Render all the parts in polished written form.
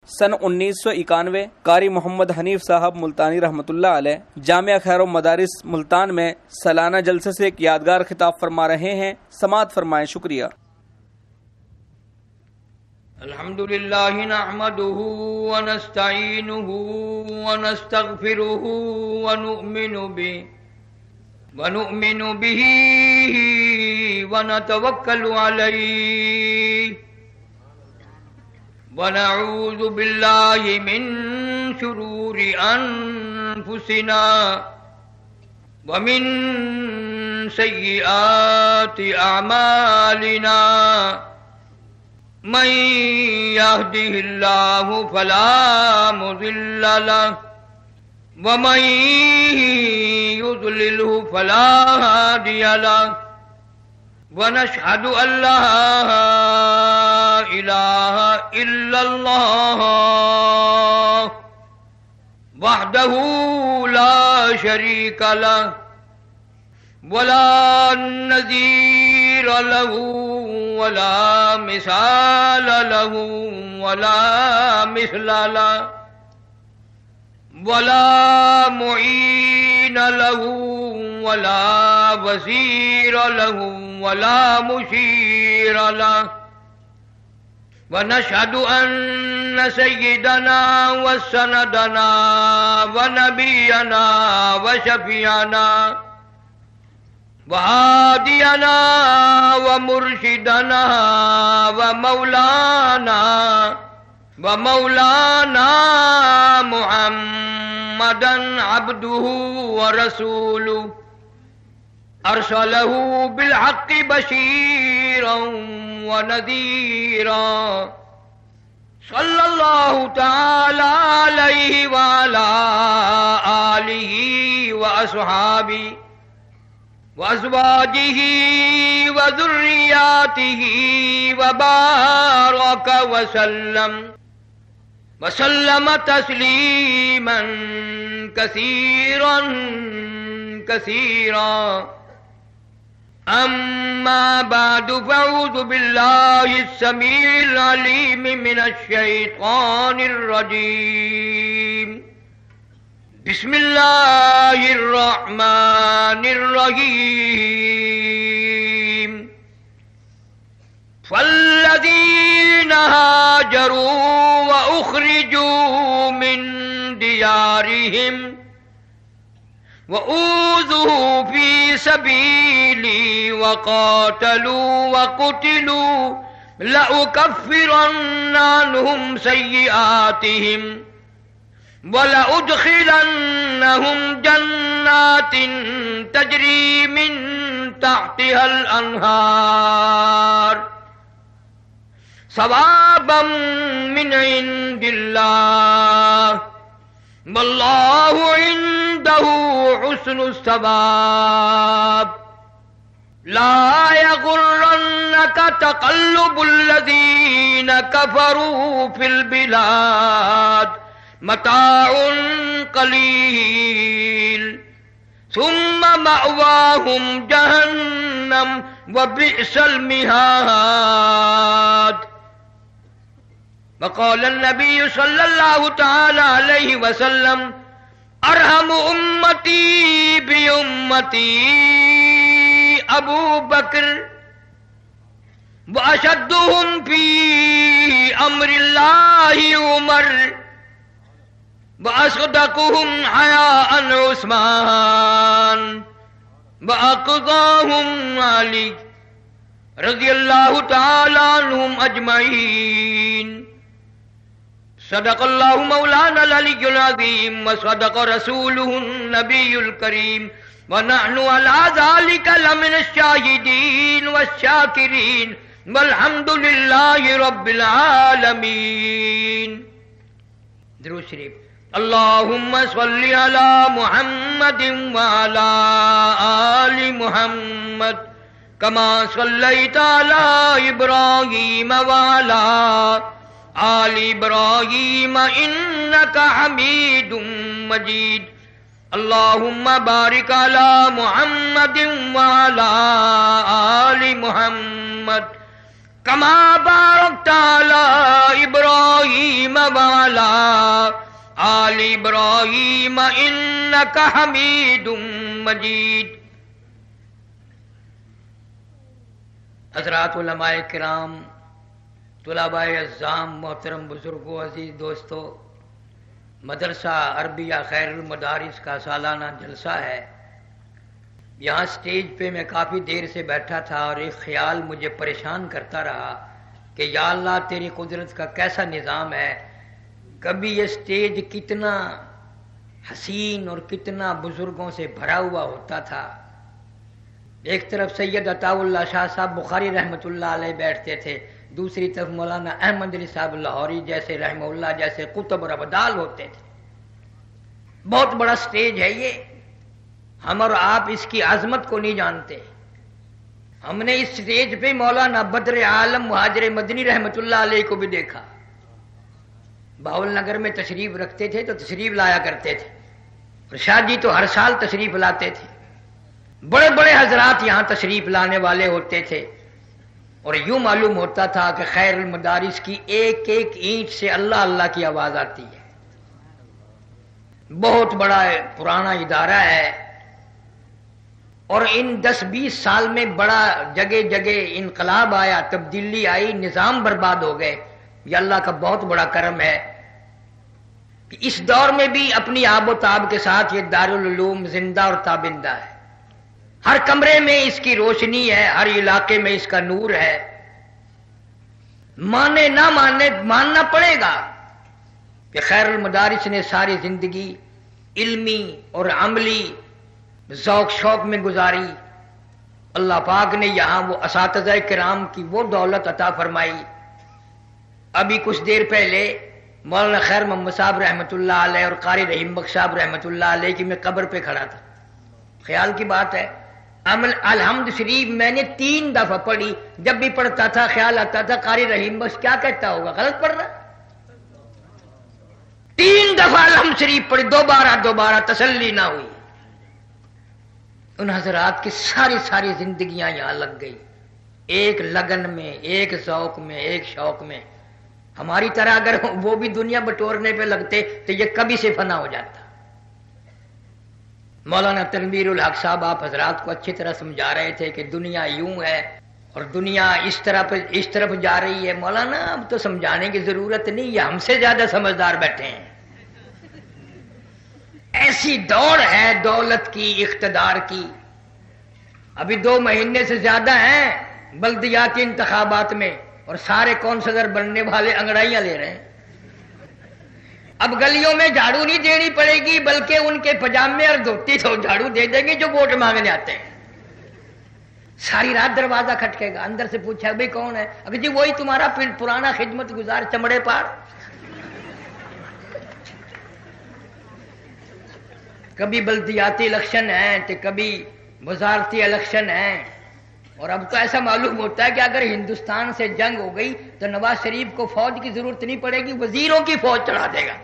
سن 1991 قاری محمد حنیف صاحب ملتانی رحمۃ اللہ علیہ جامعہ خیر و مدارس ملتان میں سالانہ جلسے سے ایک یادگار خطاب فرما رہے ہیں، سماعت فرمائیں۔ شکریہ۔ الحمدللہ نحمده ونستعینه ونستغفره ونؤمن به ونتوکل علیہ ونعوذ باللہ من شرور انفسنا ومن سیئات اعمالنا من يهده الله فلا مضل له ومن يضلله فلا هادي له ونشهد أن لا إله إلا الله وحده لا شريك له ولا نظير له ولا مثال له ولا مثل له ولا معين له ولا وزير له ولا مشير له ونشهد أن سيدنا وسندنا ونبينا وشفيعنا وهادينا ومرشدنا ومولانا محمدا عبده ورسوله أرسله بالحق بشيرا ونذيرا صلى الله تعالى عليه وعلى آله وأصحابه وأزواجه وذرياته وبارك وسلم تسليما كثيرا كثيرا أما بعد فأعوذ بالله السميع العليم من الشيطان الرجيم بسم الله الرحمن الرحيم فالذين هاجروا وأخرجوا من ديارهم وأوذوا في سبيلي وقاتلوا وقتلوا لأكفرن عنهم سيئاتهم وَلَأُدْخِلَنَّهُمْ جَنَّاتٍ تَجْرِي مِن تَحْتِهَا الْأَنْهَارُ ثَوَابًا مِّنْ عِندِ اللَّهِ وَاللَّهُ عِندَهُ حُسْنُ الثَّوَابِ لَا يَغُرَّنَّكَ تَقَلُّبُ الَّذِينَ كَفَرُوا فِي الْبِلَادِ متاع قلیل ثم مأواهم جہنم وبئس المہاد وقال النبي صلى الله تعالى عليه وسلم ارحم امتی بامتی ابو بکر واشدهم في امر الله عمر وأصدقهم حياء عثمان وأقضاهم علي رضي الله تعالى عنهم أجمعين صدق الله مولانا العلي العظيم وصدق رسوله النبي الكريم ونحن على ذلك لمن الشاهدين والشاكرين والحمد لله رب العالمين۔ درود شریف۔ اللهم صل على محمد وعلى آل محمد كما صليت على إبراهيم وعلى آل إبراهيم إنك حميد مجيد۔ اللهم بارك على محمد وعلى آل محمد کما بارکت علی ابراہیم وعلی آل ابراہیم انک حمید مجید۔ حضرات علماء کرام، طلباء اعزام، محترم بزرگوں، عزیز دوستو، مدرسہ عربیہ خیر المدارس کا سالانہ جلسہ ہے۔ یہاں سٹیج پہ میں کافی دیر سے بیٹھا تھا اور ایک خیال مجھے پریشان کرتا رہا کہ یا اللہ تیری قدرت کا کیسا نظام ہے، کبھی یہ سٹیج کتنا حسین اور کتنا بزرگوں سے بھرا ہوا ہوتا تھا۔ ایک طرف سید عطا اللہ شاہ صاحب بخاری رحمۃ اللہ علیہ بیٹھتے تھے، دوسری طرف مولانا احمد علی صاحب لاہوری جیسے رحمہ اللہ جیسے قطب اور ابدال ہوتے تھے۔ بہت بڑا سٹیج ہے یہ، ہم اور آپ اس کی عظمت کو نہیں جانتے۔ ہم نے اس سٹیج پہ مولانا بدر عالم مہاجر مدنی رحمۃ اللہ علیہ کو بھی دیکھا، باول نگر میں تشریف رکھتے تھے تو تشریف لایا کرتے تھے، اور شاہ جی تو ہر سال تشریف لاتے تھے۔ بڑے بڑے حضرات یہاں تشریف لانے والے ہوتے تھے، اور یوں معلوم ہوتا تھا کہ خیر المدارس کی ایک ایک اینٹ سے اللہ اللہ کی آواز آتی ہے۔ بہت بڑا پرانا ادارہ ہے، اور ان 10-20 سال میں بڑا جگہ جگہ انقلاب آیا، تبدیلی آئی، نظام برباد ہو گئے۔ یہ اللہ کا بہت بڑا کرم ہے کہ اس دور میں بھی اپنی آب و تاب کے ساتھ یہ دارالعلوم زندہ اور تابندہ ہے۔ ہر کمرے میں اس کی روشنی ہے، ہر علاقے میں اس کا نور ہے۔ مانے نہ مانے، ماننا پڑے گا کہ خیر المدارس نے ساری زندگی علمی اور عملی ذوق شوق میں گزاری۔ اللہ پاک نے یہاں وہ اساتذہ کرام کی وہ دولت عطا فرمائی۔ ابھی کچھ دیر پہلے مولانا خیر محمد صاحب رحمۃ اللہ علیہ اور قاری رحیم بخش صاحب رحمۃ اللہ علیہ کی میں قبر پہ کھڑا تھا۔ خیال کی بات ہے، الحمد شریف میں نے 3 دفعہ پڑھی، جب بھی پڑھتا تھا خیال آتا تھا قاری رحیم بخش کیا کہتا ہوگا، غلط پڑھ رہا۔ 3 دفعہ الحمد شریف پڑھی، دوبارہ تسلی نہ ہوئی۔ ان حضرات کی ساری زندگیاں یہاں لگ گئی، ایک لگن میں، ایک ذوق میں، ایک شوق میں۔ ہماری طرح اگر وہ بھی دنیا بٹورنے پہ لگتے تو یہ کبھی سے فنا ہو جاتا۔ مولانا تنویر الحق صاحب آپ حضرات کو اچھی طرح سمجھا رہے تھے کہ دنیا یوں ہے اور دنیا اس طرف جا رہی ہے۔ مولانا اب تو سمجھانے کی ضرورت نہیں، یہ ہم سے زیادہ سمجھدار بیٹھے ہیں۔ ایسی دوڑ ہے دولت کی، اقتدار کی۔ ابھی 2 مہینے سے زیادہ ہیں بلدیاتی انتخابات میں، اور سارے کونسلر بننے والے انگڑائیاں لے رہے ہیں۔ اب گلیوں میں جھاڑو نہیں دینی پڑے گی، بلکہ ان کے پجامے اور دھوتی تو جھاڑو دے دیں گے جو ووٹ مانگنے آتے ہیں۔ ساری رات دروازہ کھٹکے گا، اندر سے پوچھا بھائی کون ہے، اگر جی وہی تمہارا پرانا خدمت گزار چمڑے پار۔ کبھی بلدیاتی الیکشن ہے تو کبھی وزارتی الیکشن ہے، اور اب تو ایسا معلوم ہوتا ہے کہ اگر ہندوستان سے جنگ ہو گئی تو نواز شریف کو فوج کی ضرورت نہیں پڑے گی، وزیروں کی فوج چڑھا دے گا۔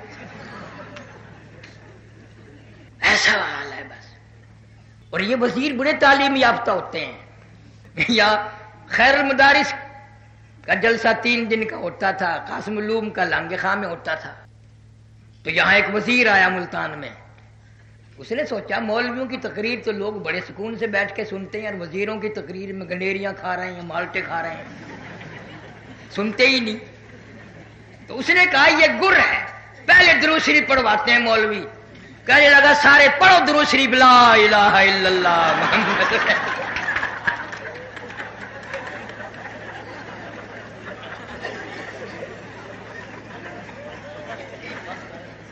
ایسا حال ہے بس۔ اور یہ وزیر بڑے تعلیم یافتہ ہوتے ہیں۔ یا خیر المدارس کا جلسہ 3 دن کا ہوتا تھا، قاسم علوم کا لانگے خاں میں ہوتا تھا، تو یہاں ایک وزیر آیا ملتان میں۔ اس نے سوچا مولویوں کی تقریر تو لوگ بڑے سکون سے بیٹھ کے سنتے ہیں، اور وزیروں کی تقریر میں گنڈیریاں کھا رہے ہیں، مالٹے کھا رہے ہیں، سنتے ہی نہیں۔ تو اس نے کہا یہ گر ہے، پہلے درود شریف پڑھواتے ہیں مولوی۔ کہنے لگا سارے پڑھو درود شریف، لا الہ الا اللہ محمد۔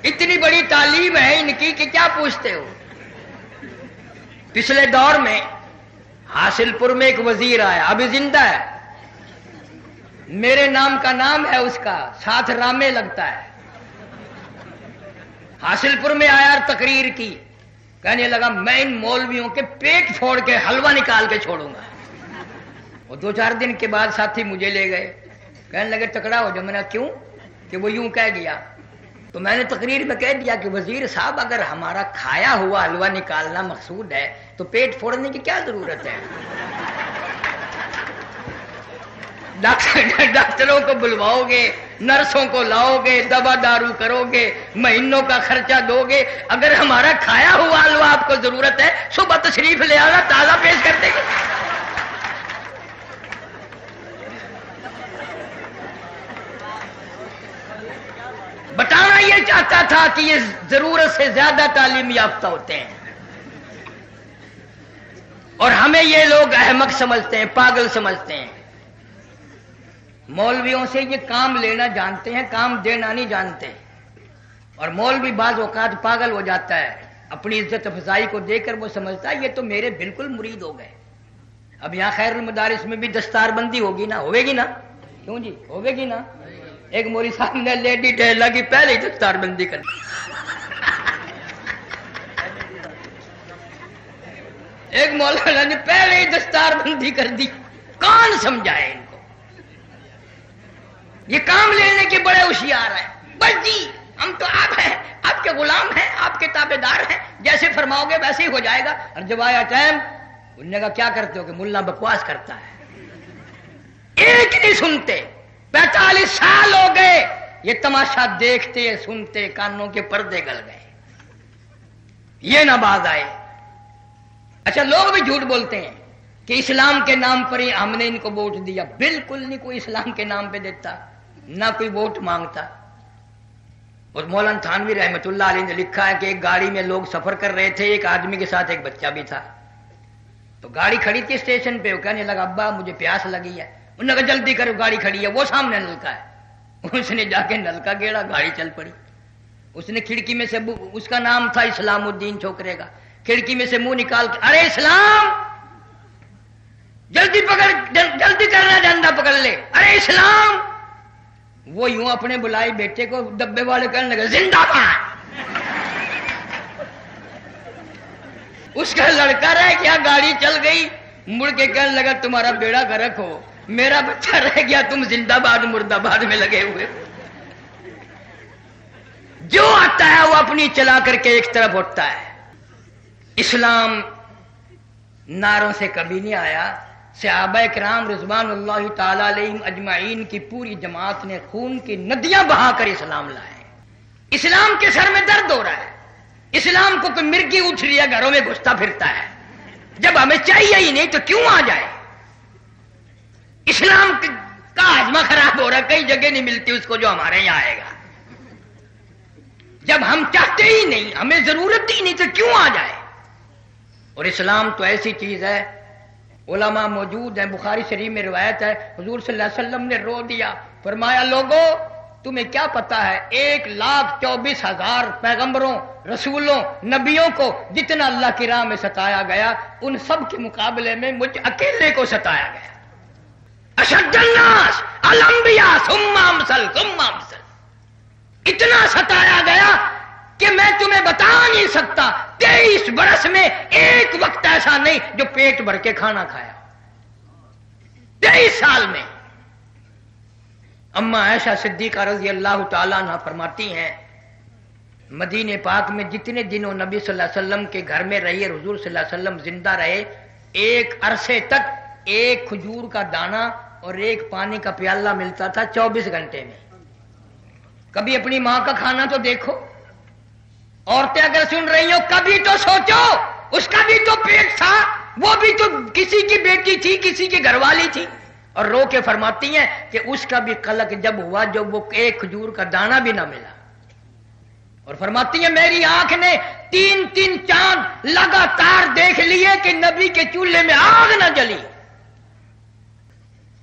اتنی بڑی تعلیم ہے ان کی کہ کیا پوچھتے ہو۔ پچھلے دور میں حاصل پور میں ایک وزیر آیا، ابھی زندہ ہے، میرے نام کا نام ہے اس کا، ساتھ رامے لگتا ہے۔ حاصل پور میں آیا اور تقریر کی، کہنے لگا میں ان مولویوں کے پیٹ پھوڑ کے حلوہ نکال کے چھوڑوں گا۔ وہ 2-4 دن کے بعد ساتھی مجھے لے گئے، کہنے لگے تکڑا ہو جا۔ میں نے کیوں؟ کہ وہ یوں کہہ گیا۔ تو میں نے تقریر میں کہہ دیا کہ وزیر صاحب اگر ہمارا کھایا ہوا حلوہ نکالنا مقصود ہے تو پیٹ پھوڑنے کی کیا ضرورت ہے؟ ڈاکٹروں کو بلواؤ گے، نرسوں کو لاؤ گے، دوا دارو کرو گے، مہینوں کا خرچہ دو گے. اگر ہمارا کھایا ہوا حلوہ آپ کو ضرورت ہے، صبح تشریف لے آنا، تازہ پیش کر دیں گے. بتانا یہ چاہتا تھا کہ یہ ضرورت سے زیادہ تعلیم یافتہ ہوتے ہیں، اور ہمیں یہ لوگ احمق سمجھتے ہیں، پاگل سمجھتے ہیں. مولویوں سے یہ کام لینا جانتے ہیں، کام دینا نہیں جانتے. اور مولوی بعض اوقات پاگل ہو جاتا ہے، اپنی عزت افزائی کو دے کر وہ سمجھتا ہے یہ تو میرے بالکل مرید ہو گئے. اب یہاں خیر المدارس میں بھی دستار بندی ہوگی نا، ہوے گی نا؟ کیوں جی ہوے گی نا؟ ایک مولوی صاحب نے لیڈی ڈیلا کی پہلے ہی دستار بندی کر دی. ایک مولانا نے پہلے ہی دستار بندی کر دی. کون سمجھائے ان کو؟ یہ کام لینے کے بڑے ہوشیار ہیں. بس جی ہم تو آپ ہیں، آپ کے غلام ہیں، آپ کے تابع دار ہیں، جیسے فرماؤ گے ویسے ہی ہو جائے گا. اور جب آیا ٹائم، انہوں نے کہا کیا کرتے ہو؟ کہ ملا بکواس کرتا ہے. ایک نہیں سنتے. 45 سال ہو گئے یہ تماشا دیکھتے سنتے، کانوں کے پردے گل گئے. یہ نہ باز آئے. اچھا لوگ بھی جھوٹ بولتے ہیں کہ اسلام کے نام پر ہی ہم نے ان کو ووٹ دیا. بالکل نہیں، کوئی اسلام کے نام پہ دیتا، نہ کوئی ووٹ مانگتا. اور مولانا تھانوی رحمت اللہ علیہ نے لکھا ہے کہ ایک گاڑی میں لوگ سفر کر رہے تھے، ایک آدمی کے ساتھ ایک بچہ بھی تھا. تو گاڑی کھڑی تھی اسٹیشن پہ. وہ کہنے لگا ابا مجھے پیاس لگی ہے. انہوں نے کہا جلدی کرو گاڑی کھڑی ہے، وہ سامنے نلکا ہے. اس نے جا کے نلکا گیڑا، گاڑی چل پڑی. اس نے کھڑکی میں سے، اس کا نام تھا اسلام الدین چھوکرے کا، کھڑکی میں سے منہ نکال کے ارے اسلام جلدی پکڑ، جلدی کرنا، ڈنڈا پکڑ لے، ارے اسلام. وہ یوں اپنے بلائی بیٹے کو ڈبے والے کہنے لگے زندہ باد. اس کا لڑکا رہ گیا، گاڑی چل گئی. مڑ کے کہنے لگا تمہارا بیڑا غرق ہو، میرا بچہ رہ گیا، تم زندہ باد مرد آباد میں لگے ہوئے. جو آتا ہے وہ اپنی چلا کر کے ایک طرف اٹھتا ہے. اسلام نعروں سے کبھی نہیں آیا. صحابہ کرام رضوان اللہ تعالی علیہم اجمعین کی پوری جماعت نے خون کی ندیاں بہا کر اسلام لائے. اسلام کے سر میں درد ہو رہا ہے. اسلام کو کوئی مرغی اٹھ رہی ہے، گھروں میں گھستا پھرتا ہے. جب ہمیں چاہیے ہی نہیں تو کیوں آ جائے؟ اسلام کا ہاضمہ خراب ہو رہا ہے، کئی جگہ نہیں ملتی اس کو جو ہمارے یہاں آئے گا. جب ہم چاہتے ہی نہیں، ہمیں ضرورت ہی نہیں تو کیوں آ جائے؟ اور اسلام تو ایسی چیز ہے، علماء موجود ہیں، بخاری شریف میں روایت ہے حضور صلی اللہ علیہ وسلم نے رو دیا، فرمایا لوگوں تمہیں کیا پتا ہے 1,24,000 پیغمبروں، رسولوں، نبیوں کو جتنا اللہ کی راہ میں ستایا گیا، ان سب کے مقابلے میں مجھ اکیلے کو ستایا گیا. اشد الناس الانبیاء ثم امثل ثم امثل. اتنا ستایا گیا کہ میں تمہیں بتا نہیں سکتا. 23 برس میں ایک وقت ایسا نہیں جو پیٹ بھر کے کھانا کھایا. 23 سال میں. اما عائشہ صدیقہ رضی اللہ تعالیٰ عنہ فرماتی ہیں مدینے پاک میں جتنے دنوں نبی صلی اللہ علیہ وسلم کے گھر میں رہی، حضور صلی اللہ علیہ وسلم زندہ رہے، ایک عرصے تک ایک کھجور کا دانہ اور ایک پانی کا پیالہ ملتا تھا 24 گھنٹے میں. کبھی اپنی ماں کا کھانا تو دیکھو. عورتیں اگر سن رہی ہو کبھی تو سوچو، اس کا بھی تو پیٹ تھا، وہ بھی تو کسی کی بیٹی تھی، کسی کی گھر والی تھی. اور رو کے فرماتی ہیں کہ اس کا بھی قلق جب ہوا جب وہ ایک کھجور کا دانہ بھی نہ ملا. اور فرماتی ہیں میری آنکھ نے 3 چاند لگاتار دیکھ لیے کہ نبی کے چولہے میں آگ نہ جلی.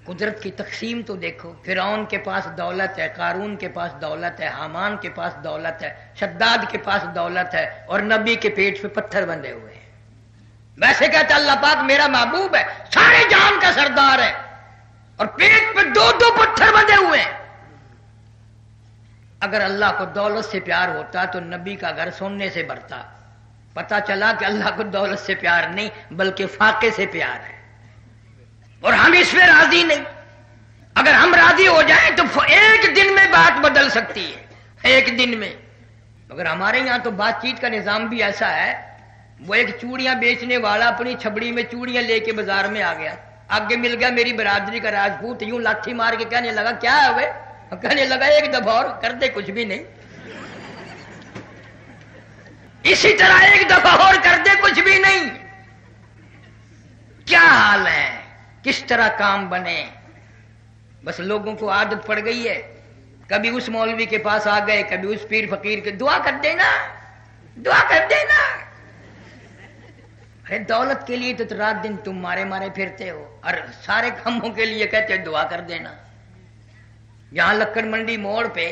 قدرت کی تقسیم تو دیکھو. فرعون کے پاس دولت ہے، قارون کے پاس دولت ہے، حامان کے پاس دولت ہے، شداد کے پاس دولت ہے، اور نبی کے پیٹ پہ پتھر بندھے ہوئے ہیں. ویسے کہتا اللہ پاک میرا محبوب ہے، سارے جہان کا سردار ہے، اور پیٹ پہ 2 پتھر بندھے ہوئے ہیں. اگر اللہ کو دولت سے پیار ہوتا تو نبی کا گھر سونے سے بھرتا. پتا چلا کہ اللہ کو دولت سے پیار نہیں بلکہ فاقے سے پیار ہے، اور ہم اس میں راضی نہیں. اگر ہم راضی ہو جائیں تو ایک دن میں بات بدل سکتی ہے، ایک دن میں. مگر ہمارے یہاں تو بات چیت کا نظام بھی ایسا ہے. وہ ایک چوڑیاں بیچنے والا اپنی چھبڑی میں چوڑیاں لے کے بازار میں آ گیا. آگے مل گیا میری برادری کا راجپوت، یوں لاٹھی مار کے کہنے لگا کیا ہے وہ؟ کہنے لگا ایک دفعہ اور کر دے، کچھ بھی نہیں، اسی طرح ایک دفعہ اور کر دے، کچھ بھی نہیں۔ کیا حال ہے، کس طرح کام بنے؟ بس لوگوں کو عادت پڑ گئی ہے، کبھی اس مولوی کے پاس آ گئے، کبھی اس پیر فقیر کے، دعا کر دینا، دعا کر دینا۔ ارے دولت کے لیے تو رات دن تم مارے مارے پھرتے ہو، اور سارے کاموں کے لیے کہتے دعا کر دینا۔ یہاں لکڑ منڈی موڑ پہ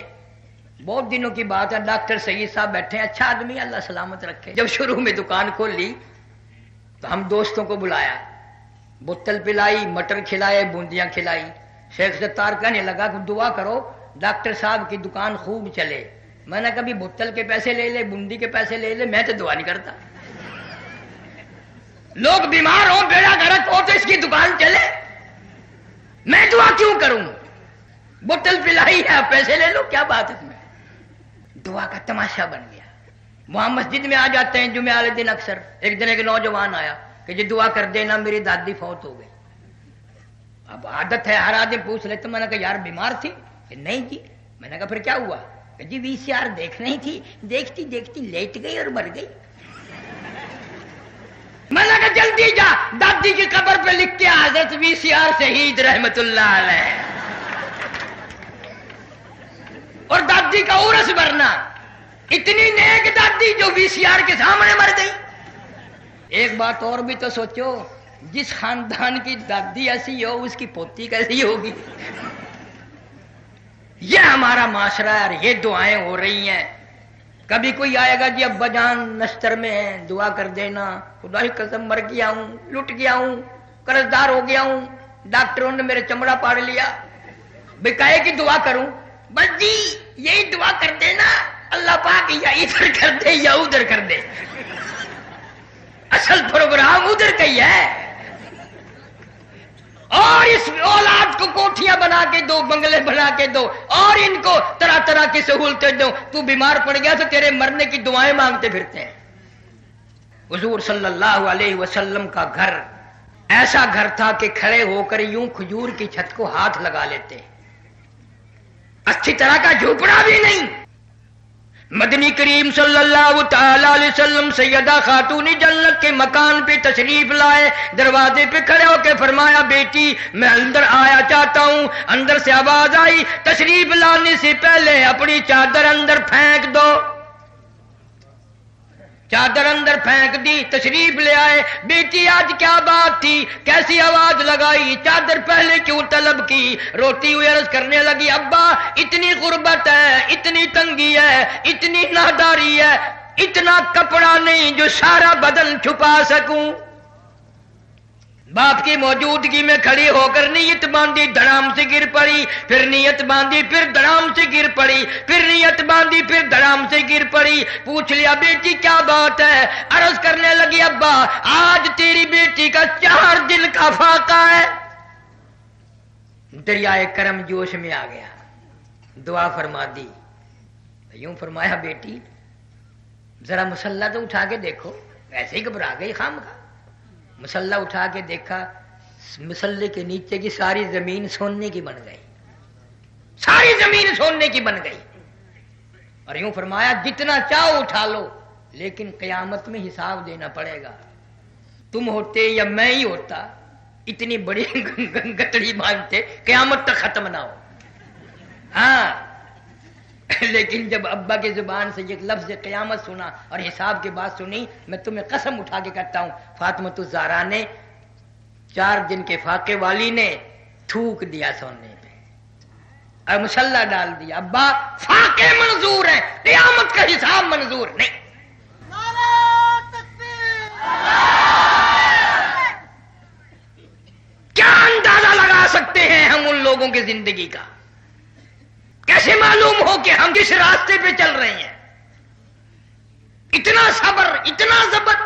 بہت دنوں کی بات ہے، ڈاکٹر سعید صاحب بیٹھے ہیں، اچھا آدمی، اللہ سلامت رکھے۔ جب شروع میں دکان کھولی تو ہم دوستوں کو بلایا، بوتل پلائی، مٹر کھلائے، بوندیاں کھلائی۔ شیخ ستار کہنے لگا کہ دعا کرو ڈاکٹر صاحب کی دکان خوب چلے۔ میں نے کبھی بوتل کے پیسے لے لے، بوندی کے پیسے لے لے، میں تو دعا نہیں کرتا۔ لوگ بیمار ہوں، بیڑا گرک ہو تو اس کی دکان چلے، میں دعا کیوں کروں؟ بوتل پلائی ہے، پیسے لے لو، کیا بات ہے تمہیں؟ دعا کا تماشا بن گیا۔ وہاں مسجد میں آ جاتے ہیں جمعہ والے دن اکثر۔ ایک دن ایک نوجوان آیا کہ جی دعا کر دینا، میری دادی فوت ہو گئی۔ اب عادت ہے ہر آدمی پوچھ لیتے، میں نے کہا یار بیمار تھی؟ کہ نہیں جی۔ میں نے کہا پھر کیا ہوا؟ کہ جی VCR دیکھ رہی تھی، دیکھتی دیکھتی لیٹ گئی اور مر گئی۔ میں نے کہا جلدی جا دادی کی قبر پہ لکھ کے حضرت VCR شہید رحمت اللہ علیہ، اور دادی کا عرس بھرنا۔ اتنی نیک دادی جو VCR کے سامنے مر گئی۔ ایک بات اور بھی تو سوچو، جس خاندان کی دادی ایسی ہو اس کی پوتی کیسی ہوگی؟ یہ ہمارا معاشرہ ہے، اور یہ دعائیں ہو رہی ہیں۔ کبھی کوئی آئے گا جی ابا جان نشتر میں ہیں، دعا کر دینا، خدا کی قسم مر گیا ہوں، لٹ گیا ہوں، قرض دار ہو گیا ہوں، ڈاکٹروں نے میرے چمڑا پاڑ لیا، بکائے کی دعا کروں؟ بس جی یہی دعا کر دینا، اللہ پاک یا ادھر کر دے یا ادھر کر دے، اصل پروگرام ادھر کا ہی ہے۔ اور اس اولاد کو کوٹھیاں بنا کے دو، بنگلے بنا کے دو، اور ان کو طرح طرح کی سہولتیں دو۔ تو بیمار پڑ گیا تو تیرے مرنے کی دعائیں مانگتے پھرتے ہیں۔ حضور صلی اللہ علیہ وسلم کا گھر ایسا گھر تھا کہ کھڑے ہو کر یوں کھجور کی چھت کو ہاتھ لگا لیتے، اچھی طرح کا جھوپڑا بھی نہیں۔ مدنی کریم صلی اللہ تعالی علیہ وسلم سیدہ خاتون جنت کے مکان پہ تشریف لائے، دروازے پہ کھڑے ہو کے فرمایا بیٹی میں اندر آیا چاہتا ہوں۔ اندر سے آواز آئی تشریف لانے سے پہلے اپنی چادر اندر پھینک دو۔ چادر اندر پھینک دی، تشریف لے آئے۔ بیٹی آج کیا بات تھی، کیسی آواز لگائی، چادر پہلے کیوں طلب کی؟ روتی ہوئی عرض کرنے لگی ابا اتنی غربت ہے، اتنی تنگی ہے، اتنی ناداری ہے، اتنا کپڑا نہیں جو سارا بدن چھپا سکوں۔ باپ کی موجودگی میں کھڑی ہو کر نیت باندھی، دھڑام سے گر پڑی، پھر نیت باندھی، پھر دھڑام سے گر پڑی، پھر نیت باندھی، پھر دھڑام سے گر پڑی۔ پوچھ لیا بیٹی کیا بات ہے؟ عرض کرنے لگی ابا آج تیری بیٹی کا 4 دن کا فاقہ ہے۔ دریائے کرم جوش میں آ گیا، دعا فرما دی۔ یوں فرمایا بیٹی ذرا مسلح تو اٹھا کے دیکھو، ایسے ہی گھبرا گئی خام کا۔ مسلح اٹھا کے دیکھا، مسلح کے نیچے کی ساری زمین سونے کی بن گئی، ساری زمین سونے کی بن گئی۔ اور یوں فرمایا جتنا چاہو اٹھا لو، لیکن قیامت میں حساب دینا پڑے گا۔ تم ہوتے یا میں ہی ہوتا اتنی بڑی گٹڑی باندھتے قیامت تک ختم نہ ہو۔ ہاں لیکن جب ابا کی زبان سے یہ لفظ قیامت سنا اور حساب کی بات سنی، میں تمہیں قسم اٹھا کے کہتا ہوں فاطمہ الزہرا نے 4 دن کے فاقے والی نے تھوک دیا سونے پہ اور مسلح ڈال دیا۔ ابا فاقے منظور ہیں، قیامت کا حساب منظور نہیں۔ کیا اندازہ لگا سکتے ہیں ہم ان لوگوں کی زندگی کا؟ کیسے معلوم ہو کہ ہم کس راستے پہ چل رہے ہیں؟ اتنا صبر، اتنا ضبط۔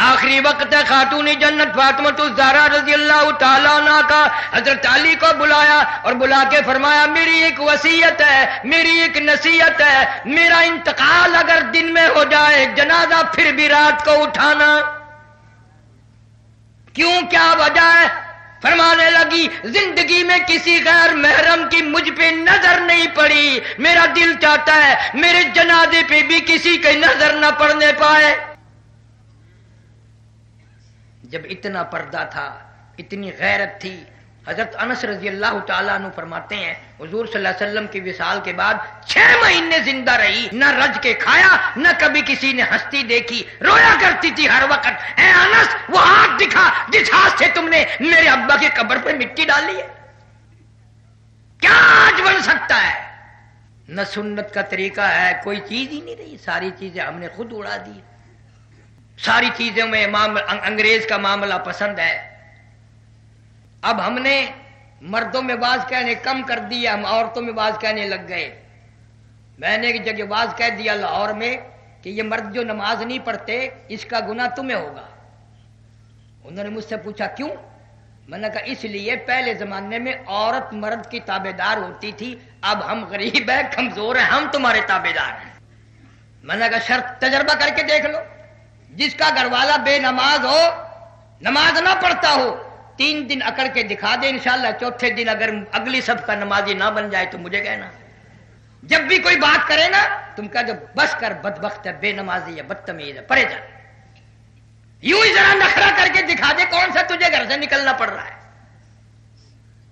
آخری وقت ہے، خاتون جنت فاطمہ الزہرا رضی اللہ تعالیٰ عنہ کا حضرت علی کو بلایا اور بلا کے فرمایا میری ایک وصیت ہے، میری ایک نصیحت ہے، میرا انتقال اگر دن میں ہو جائے جنازہ پھر بھی رات کو اٹھانا۔ کیوں کیا وجہ ہے؟ فرمانے لگی زندگی میں کسی غیر محرم کی مجھ پہ نظر نہیں پڑی، میرا دل چاہتا ہے میرے جنازے پہ بھی کسی کی نظر نہ پڑنے پائے۔ جب اتنا پردہ تھا، اتنی غیرت تھی، حضرت انس رضی اللہ تعالیٰ عنہ فرماتے ہیں حضور صلی اللہ علیہ وسلم کی وصال کے بعد 6 مہینے زندہ رہی، نہ رج کے کھایا، نہ کبھی کسی نے ہستی دیکھی، رویا کرتی تھی ہر وقت، اے انس وہ ہاتھ دکھا جس ہاتھ سے تم نے میرے ابا کی قبر پہ مٹی ڈالی ہے، کیا آج بن سکتا ہے؟ نہ سنت کا طریقہ ہے، کوئی چیز ہی نہیں رہی، ساری چیزیں ہم نے خود اڑا دی، ساری چیزوں میں انگریز کا معاملہ پسند ہے۔ اب ہم نے مردوں میں باز کہنے کم کر دیا، ہم عورتوں میں باز کہنے لگ گئے۔ میں نے ایک جگہ باز کہہ دیا لاہور میں کہ یہ مرد جو نماز نہیں پڑھتے اس کا گناہ تمہیں ہوگا۔ انہوں نے مجھ سے پوچھا کیوں؟ میں نے کہا اس لیے پہلے زمانے میں عورت مرد کی تابع دار ہوتی تھی، اب ہم غریب ہیں، کمزور ہیں، ہم تمہارے تابع دار ہیں۔ میں نے کہا شرط تجربہ کر کے دیکھ لو، جس کا گھر والا بے نماز ہو، نماز نہ پڑھتا ہو، 3 دن اکڑ کے دکھا دے، انشاءاللہ چوتھے دن اگر اگلی صف کا نمازی نہ بن جائے تو مجھے کہنا۔ جب بھی کوئی بات کرے نا تم کہہ دو بس کر، بدبخت ہے، بے نمازی ہے، بدتمیز ہے، پرے جا۔ یوں ہی ذرا نخرہ کر کے دکھا دے کون سا تجھے گھر سے نکلنا پڑ رہا ہے۔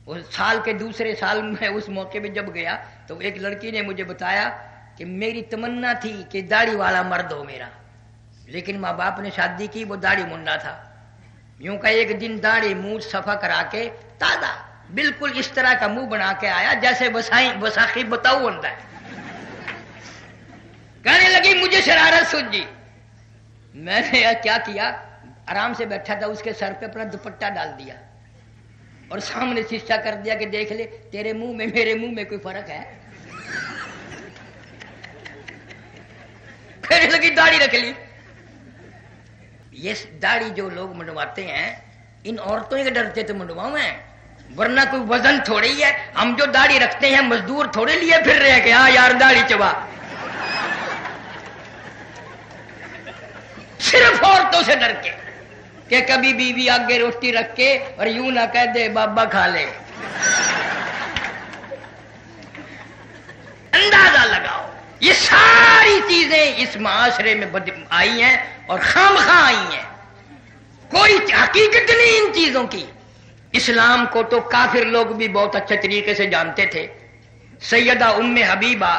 اس سال کے دوسرے سال میں اس موقع پہ جب گیا تو ایک لڑکی نے مجھے بتایا کہ میری تمنا تھی کہ داڑھی والا مرد ہو میرا، لیکن ماں باپ نے شادی کی، وہ داڑھی منڈا تھا۔ یوں کہ ایک دن داڑھی منہ صفا کرا کے تازہ بالکل اس طرح کا منہ بنا کے آیا جیسے وساخی بتاؤ ہوتا ہے۔ کہنے لگی مجھے شرارت سوجی۔ میں نے کیا کیا، آرام سے بیٹھا تھا، اس کے سر پہ اپنا دوپٹہ ڈال دیا اور سامنے شیشہ کر دیا کہ دیکھ لے تیرے منہ میں میرے منہ میں کوئی فرق ہے۔ کہنے لگی داڑھی رکھ لی۔ یہ داڑھی جو لوگ منڈواتے ہیں ان عورتوں کے ڈرتے تو منڈواؤں ہیں، ورنہ کوئی وزن تھوڑی ہے۔ ہم جو داڑھی رکھتے ہیں مزدور تھوڑے لیے پھر رہے کہ ہاں یار داڑھی چبا، صرف عورتوں سے ڈر کے کہ کبھی بیوی آگے روٹی رکھ کے اور یوں نہ کہہ دے بابا کھا لے۔ اندازہ لگاؤ یہ ساری چیزیں اس معاشرے میں آئی ہیں اور خامخواہ آئی ہیں، کوئی حقیقت نہیں ان چیزوں کی۔ اسلام کو تو کافر لوگ بھی بہت اچھے طریقے سے جانتے تھے۔ سیدہ ام حبیبہ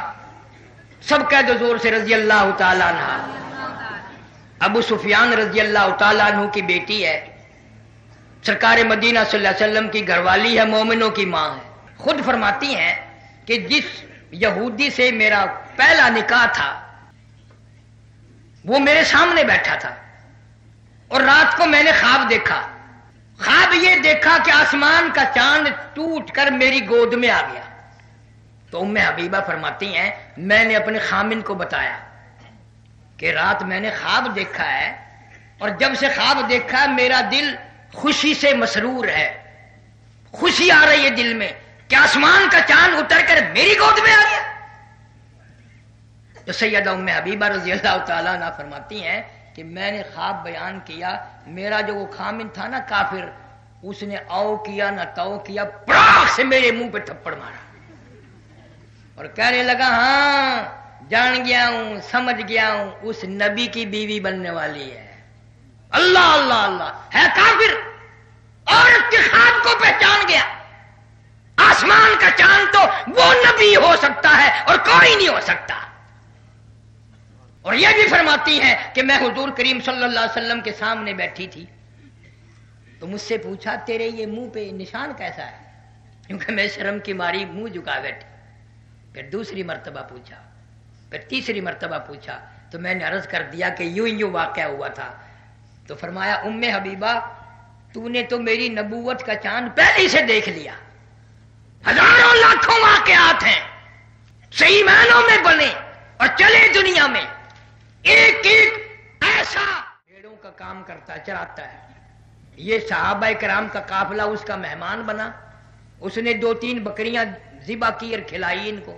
سب کہہ دو زور سے رضی اللہ تعالیٰ عنہ، ابو سفیان رضی اللہ تعالیٰ عنہ کی بیٹی ہے، سرکار مدینہ صلی اللہ علیہ وسلم کی گھر والی ہے، مومنوں کی ماں ہے۔ خود فرماتی ہیں کہ جس یہودی سے میرا پہلا نکاح تھا وہ میرے سامنے بیٹھا تھا اور رات کو میں نے خواب دیکھا، خواب یہ دیکھا کہ آسمان کا چاند ٹوٹ کر میری گود میں آ گیا۔ تو ام حبیبہ فرماتی ہیں میں نے اپنے خامن کو بتایا کہ رات میں نے خواب دیکھا ہے اور جب سے خواب دیکھا میرا دل خوشی سے مسرور ہے، خوشی آ رہی ہے دل میں کہ آسمان کا چاند اتر کر میری گود میں آ گیا۔ تو سیدہ ام حبیبہ رضی اللہ تعالیٰ عنہ فرماتی ہیں کہ میں نے خواب بیان کیا، میرا جو وہ خامن تھا نا کافر، اس نے او کیا نہ تو کیا، پڑاخ سے میرے منہ پہ تھپڑ مارا اور کہنے لگا ہاں جان گیا ہوں، سمجھ گیا ہوں، اس نبی کی بیوی بننے والی ہے۔ اللہ اللہ اللہ، ہے کافر، عورت کے خواب کو پہچان گیا۔ آسمان کا چاند تو وہ نبی ہو سکتا ہے اور کوئی نہیں ہو سکتا۔ اور یہ بھی فرماتی ہیں کہ میں حضور کریم صلی اللہ علیہ وسلم کے سامنے بیٹھی تھی تو مجھ سے پوچھا تیرے یہ منہ پہ نشان کیسا ہے، کیونکہ میں شرم کی ماری منہ جھکا بیٹھی۔ پھر دوسری مرتبہ پوچھا، پھر تیسری مرتبہ پوچھا تو میں نے عرض کر دیا کہ یوں واقعہ ہوا تھا۔ تو فرمایا ام حبیبہ تو نے تو میری نبوت کا چاند پہلے سے دیکھ لیا، ہزاروں لاکھوں واقعات ہیں صحیح معنوں میں بنے اور چلے دنیا میں، ایک ایک ایسا بھیڑوں کا کام کرتا چراتا ہے۔ یہ صحابہ کرام کا قافلہ اس کا مہمان بنا، اس نے 2-3 بکریاں ذبح کی اور کھلائی ان کو،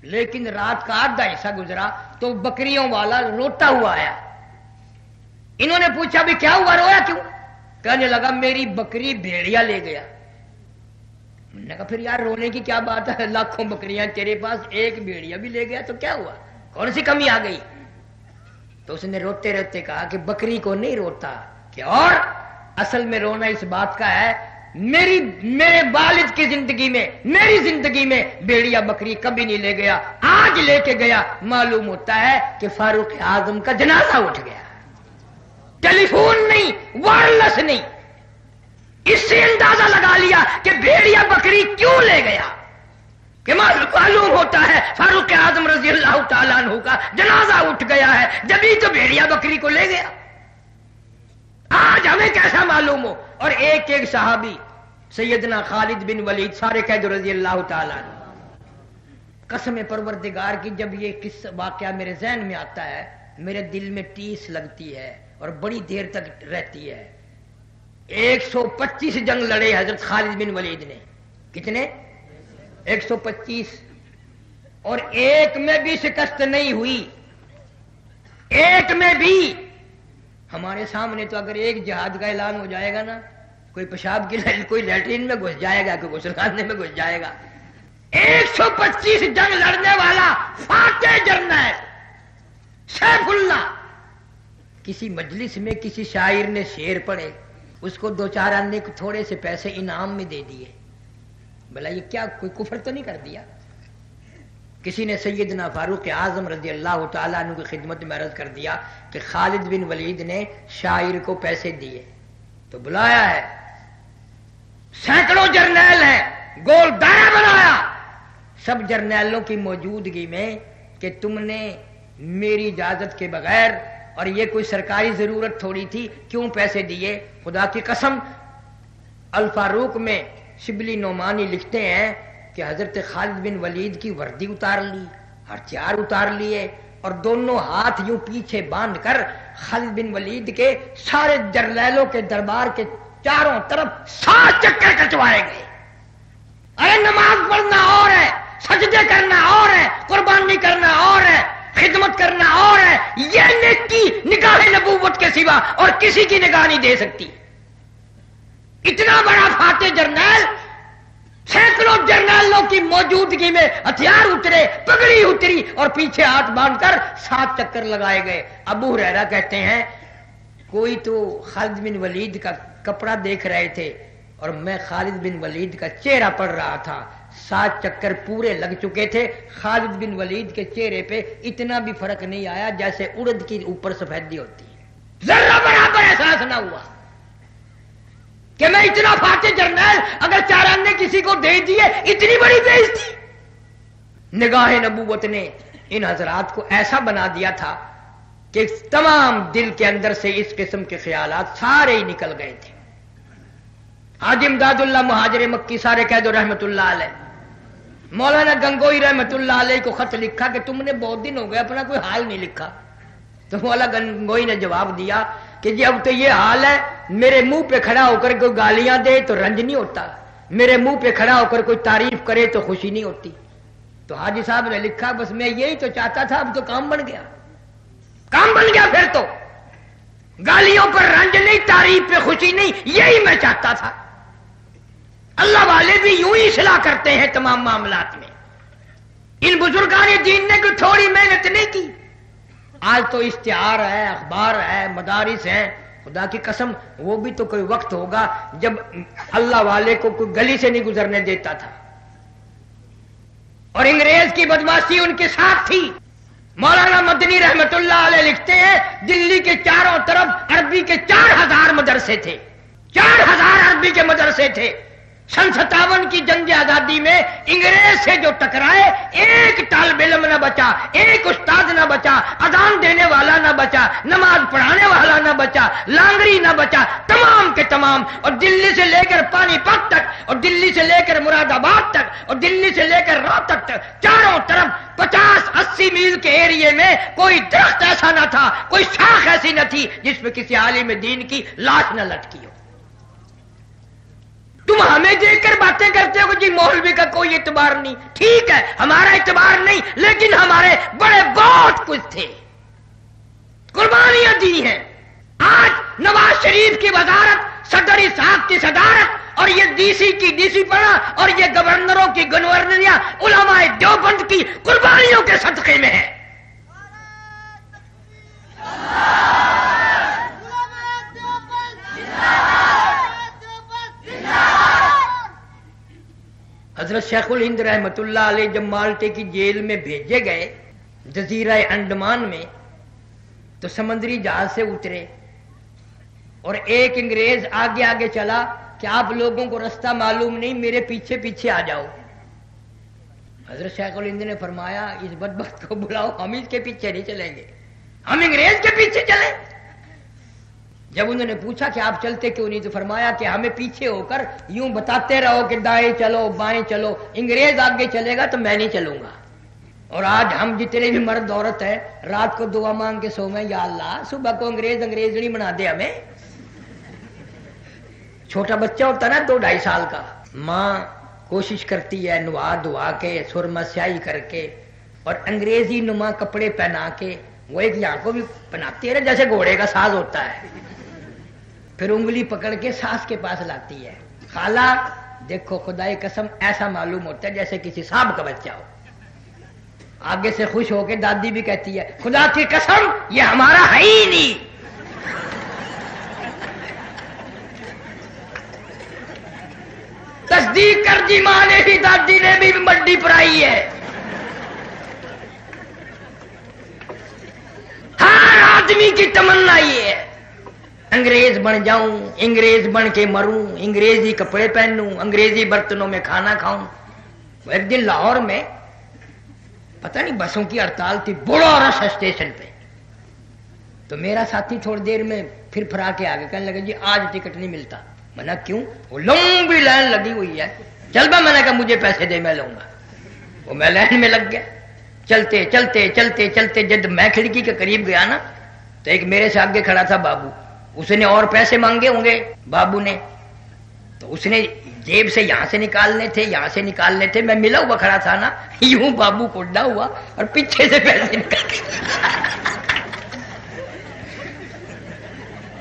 لیکن رات کا آدھا حصہ گزرا تو بکریوں والا روتا ہوا آیا۔ انہوں نے پوچھا بھی کیا ہوا، رویا کیوں؟ کہنے لگا میری بکری بھیڑیا لے گیا. میں نے کہا پھر یار رونے کی کیا بات ہے, لاکھوں بکریاں تیرے پاس, ایک بھیڑیا بھی لے گیا تو کیا ہوا, کون سی کمی آ گئی؟ تو اس نے روتے روتے کہا کہ بکری کو نہیں روتا کہ اور اصل میں رونا اس بات کا ہے میرے والد کی زندگی میں, میری زندگی میں بھیڑیا بکری کبھی نہیں لے گیا, آج لے کے گیا. معلوم ہوتا ہے کہ فاروق اعظم کا جنازہ اٹھ گیا. ٹیلی فون نہیں, وائرلیس نہیں, اس سے اندازہ لگا لیا کہ بھیڑیا بکری کیوں لے گیا, کہ معلوم ہوتا ہے فاروق اعظم رضی اللہ تعالیٰ عنہ کا جنازہ اٹھ گیا ہے, جبھی تو بھیڑیا بکری کو لے گیا. آج ہمیں کیسا معلوم ہو. اور ایک ایک صحابی سیدنا خالد بن ولید سارے قید رضی اللہ تعالیٰ عنہ, قسم پروردگار کی جب یہ قصہ واقعہ میرے ذہن میں آتا ہے میرے دل میں ٹیس لگتی ہے اور بڑی دیر تک رہتی ہے. 125 جنگ لڑے حضرت خالد بن ولید نے. کتنے؟ 125. اور ایک میں بھی شکست نہیں ہوئی, ایک میں بھی. ہمارے سامنے تو اگر ایک جہاد کا اعلان ہو جائے گا نا, کوئی پیشاب کی کوئی لیٹرین میں گھس جائے گا, کوئی غسل خانے میں گھس جائے گا. 125 جنگ لڑنے والا فاتح جرنیل سیف اللہ, کسی مجلس میں کسی شاعر نے شعر پڑھے, اس کو 2-4 آنے کو تھوڑے سے پیسے انعام میں دے دیے. بھلا یہ کیا کوئی کفر تو نہیں کر دیا؟ کسی نے سیدنا فاروق اعظم رضی اللہ تعالیٰ عنہ کی خدمت میں عرض کر دیا کہ خالد بن ولید نے شاعر کو پیسے دیے, تو بلایا ہے, سینکڑوں جرنیل ہیں, گول دائرہ بنایا سب جرنیلوں کی موجودگی میں کہ تم نے میری اجازت کے بغیر, اور یہ کوئی سرکاری ضرورت تھوڑی تھی, کیوں پیسے دیے؟ خدا کی قسم الفاروق میں شبلی نعمانی لکھتے ہیں کہ حضرت خالد بن ولید کی وردی اتار لی, ہتھیار اتار لیے, اور دونوں ہاتھ یوں پیچھے باندھ کر خالد بن ولید کے سارے جرنیلوں کے دربار کے چاروں طرف 7 چکر کٹوائے گئے. ارے نماز پڑھنا اور ہے, سجدے کرنا اور ہے, قربانی کرنا اور ہے, خدمت کرنا اور ہے, یہ نیکی نگاہ نبوت کے سوا اور کسی کی نگاہ نہیں دے سکتی. اتنا بڑا فاتح جرنیل, سینکڑوں جرنیلوں کی موجودگی میں ہتھیار اترے, پگڑی اتری اور پیچھے ہاتھ باندھ کر 7 چکر لگائے گئے. ابو ہریرہ کہتے ہیں کوئی تو خالد بن ولید کا کپڑا دیکھ رہے تھے اور میں خالد بن ولید کا چہرہ پڑھ رہا تھا. 7 چکر پورے لگ چکے تھے, خالد بن ولید کے چہرے پہ اتنا بھی فرق نہیں آیا جیسے اڑد کی اوپر سفیدی ہوتی ہے. ذرہ برابر احساس نہ ہوا کہ میں اتنا فاتح جرنیل اگر 4 آنے کسی کو دے دیے, اتنی بڑی بےعزتی. نگاہ نبوت نے ان حضرات کو ایسا بنا دیا تھا کہ تمام دل کے اندر سے اس قسم کے خیالات سارے ہی نکل گئے تھے. حاجی امداد اللہ مہاجر مکی سارے قید رحمت اللہ علیہ, مولانا گنگوئی رحمت اللہ علیہ کو خط لکھا کہ تم نے بہت دن ہو گئے اپنا کوئی حال نہیں لکھا. تو مولانا گنگوئی نے جواب دیا کہ جی اب تو یہ حال ہے, میرے منہ پہ کھڑا ہو کر کوئی گالیاں دے تو رنج نہیں ہوتا, میرے منہ پہ کھڑا ہو کر کوئی تعریف کرے تو خوشی نہیں ہوتی. تو حاجی صاحب نے لکھا بس میں یہی تو چاہتا تھا, اب تو کام بن گیا, کام بن گیا. پھر تو گالیوں پر رنج نہیں, تعریف پہ خوشی نہیں, یہی میں چاہتا تھا. اللہ والے بھی یوں ہی اصلاح کرتے ہیں تمام معاملات میں. ان بزرگان دین نے کوئی تھوڑی محنت نہیں کی. آج تو اشتہار ہے, اخبار ہے, مدارس ہیں, خدا کی قسم وہ بھی تو کوئی وقت ہوگا جب اللہ والے کو کوئی گلی سے نہیں گزرنے دیتا تھا. اور انگریز کی بدماشی ان کے ساتھ تھی. مولانا مدنی رحمت اللہ علیہ لکھتے ہیں دلی کے چاروں طرف عربی کے 4000 مدرسے تھے, 4000 عربی کے مدرسے تھے. 57 کی جنگ آزادی میں انگریز سے جو ٹکرائے, ایک طالب علم نہ بچا, ایک استاد نہ بچا, اذان دینے والا نہ بچا, نماز پڑھانے والا نہ بچا, لانگری نہ بچا, تمام کے تمام. اور دلی سے لے کر پانی پت تک, اور دلی سے لے کر مراد آباد تک, اور دلی سے لے کر روہتک تک, چاروں طرف 50-80 میل کے ایریے میں کوئی درخت ایسا نہ تھا, کوئی شاخ ایسی نہ تھی جس میں کسی عالم دین کی لاش نہ لٹکی ہو. تم ہمیں دیکھ کر باتیں کرتے ہو جی مولوی کا کوئی اعتبار نہیں. ٹھیک ہے, ہمارا اعتبار نہیں, لیکن ہمارے بڑے بہت کچھ تھے, قربانیاں دی ہیں. آج نواز شریف کی وزارت صدر اسحاق کی صدارت اور یہ ڈی سی کی ڈی سی پڑا اور یہ گورنروں کی گورنریاں علماء دیوبند کی قربانیوں کے صدقے میں ہے. حضرت شیخ الہند رحمت اللہ علیہ جب مالٹے کی جیل میں بھیجے گئے جزیرہ انڈمان میں تو سمندری جہاز سے اترے اور ایک انگریز آگے آگے چلا کہ آپ لوگوں کو رستہ معلوم نہیں، میرے پیچھے پیچھے آ جاؤ. حضرت شیخ الہند نے فرمایا اس بدبخت کو بلاؤ، ہم اس کے پیچھے نہیں چلیں گے، ہم انگریز کے پیچھے چلیں. جب انہوں نے پوچھا کہ آپ چلتے کیوں نہیں تو فرمایا کہ ہمیں پیچھے ہو کر یوں بتاتے رہو کہ دائیں چلو بائیں چلو، انگریز آگے چلے گا تو میں نہیں چلوں گا. اور آج ہم جتنے بھی مرد عورت ہیں رات کو دعا مانگ کے سوئیں، یا اللہ صبح کو انگریز نہیں بنا دے ہمیں. چھوٹا بچہ ہوتا نا 2-2.5 سال کا، ماں کوشش کرتی ہے نوا دعا کے سرما سیاہی کر کے اور انگریزی نما کپڑے پہنا کے، وہ ایک یہاں کو بھی پہناتی ہے جیسے گھوڑے کا ساز ہوتا ہے، پھر انگلی پکڑ کے ساس کے پاس لاتی ہے. خالہ دیکھو خدائی قسم ایسا معلوم ہوتا ہے جیسے کسی صاحب کا بچہ ہو. آگے سے خوش ہو کے دادی بھی کہتی ہے خدا کی قسم یہ ہمارا ہے ہی نہیں. تصدیق کر دی ماں نے بھی، دادی نے بھی مڈی پرائی ہے. ہر آدمی کی تمنا یہ ہے انگریز بن جاؤں، انگریز بن کے مروں، انگریزی کپڑے پہنوں، انگریزی برتنوں میں کھانا کھاؤں. ایک دن لاہور میں پتہ نہیں بسوں کی ہڑتال تھی، بڑا رش اسٹیشن پہ. تو میرا ساتھی تھوڑی دیر میں پھر پھرا کے آگے کہنے لگے جی آج ٹکٹ نہیں ملتا. میں نے کیوں؟ وہ لمبی لائن لگی ہوئی ہے. چل با، میں نے کہا مجھے پیسے دے میں لوں گا. وہ میں لائن میں لگ گیا. چلتے چلتے چلتے چلتے جب میں کھڑکی کے قریب گیا نا تو ایک میرے سے آگے کھڑا تھا بابو، اس نے اور پیسے مانگے ہوں گے بابو نے، تو اس نے جیب سے یہاں سے نکالنے تھے یہاں سے نکالنے تھے. میں ملا ہوا کھڑا تھا نا، یوں بابو کو ڈا ہوا اور پیچھے سے پیسے نکال.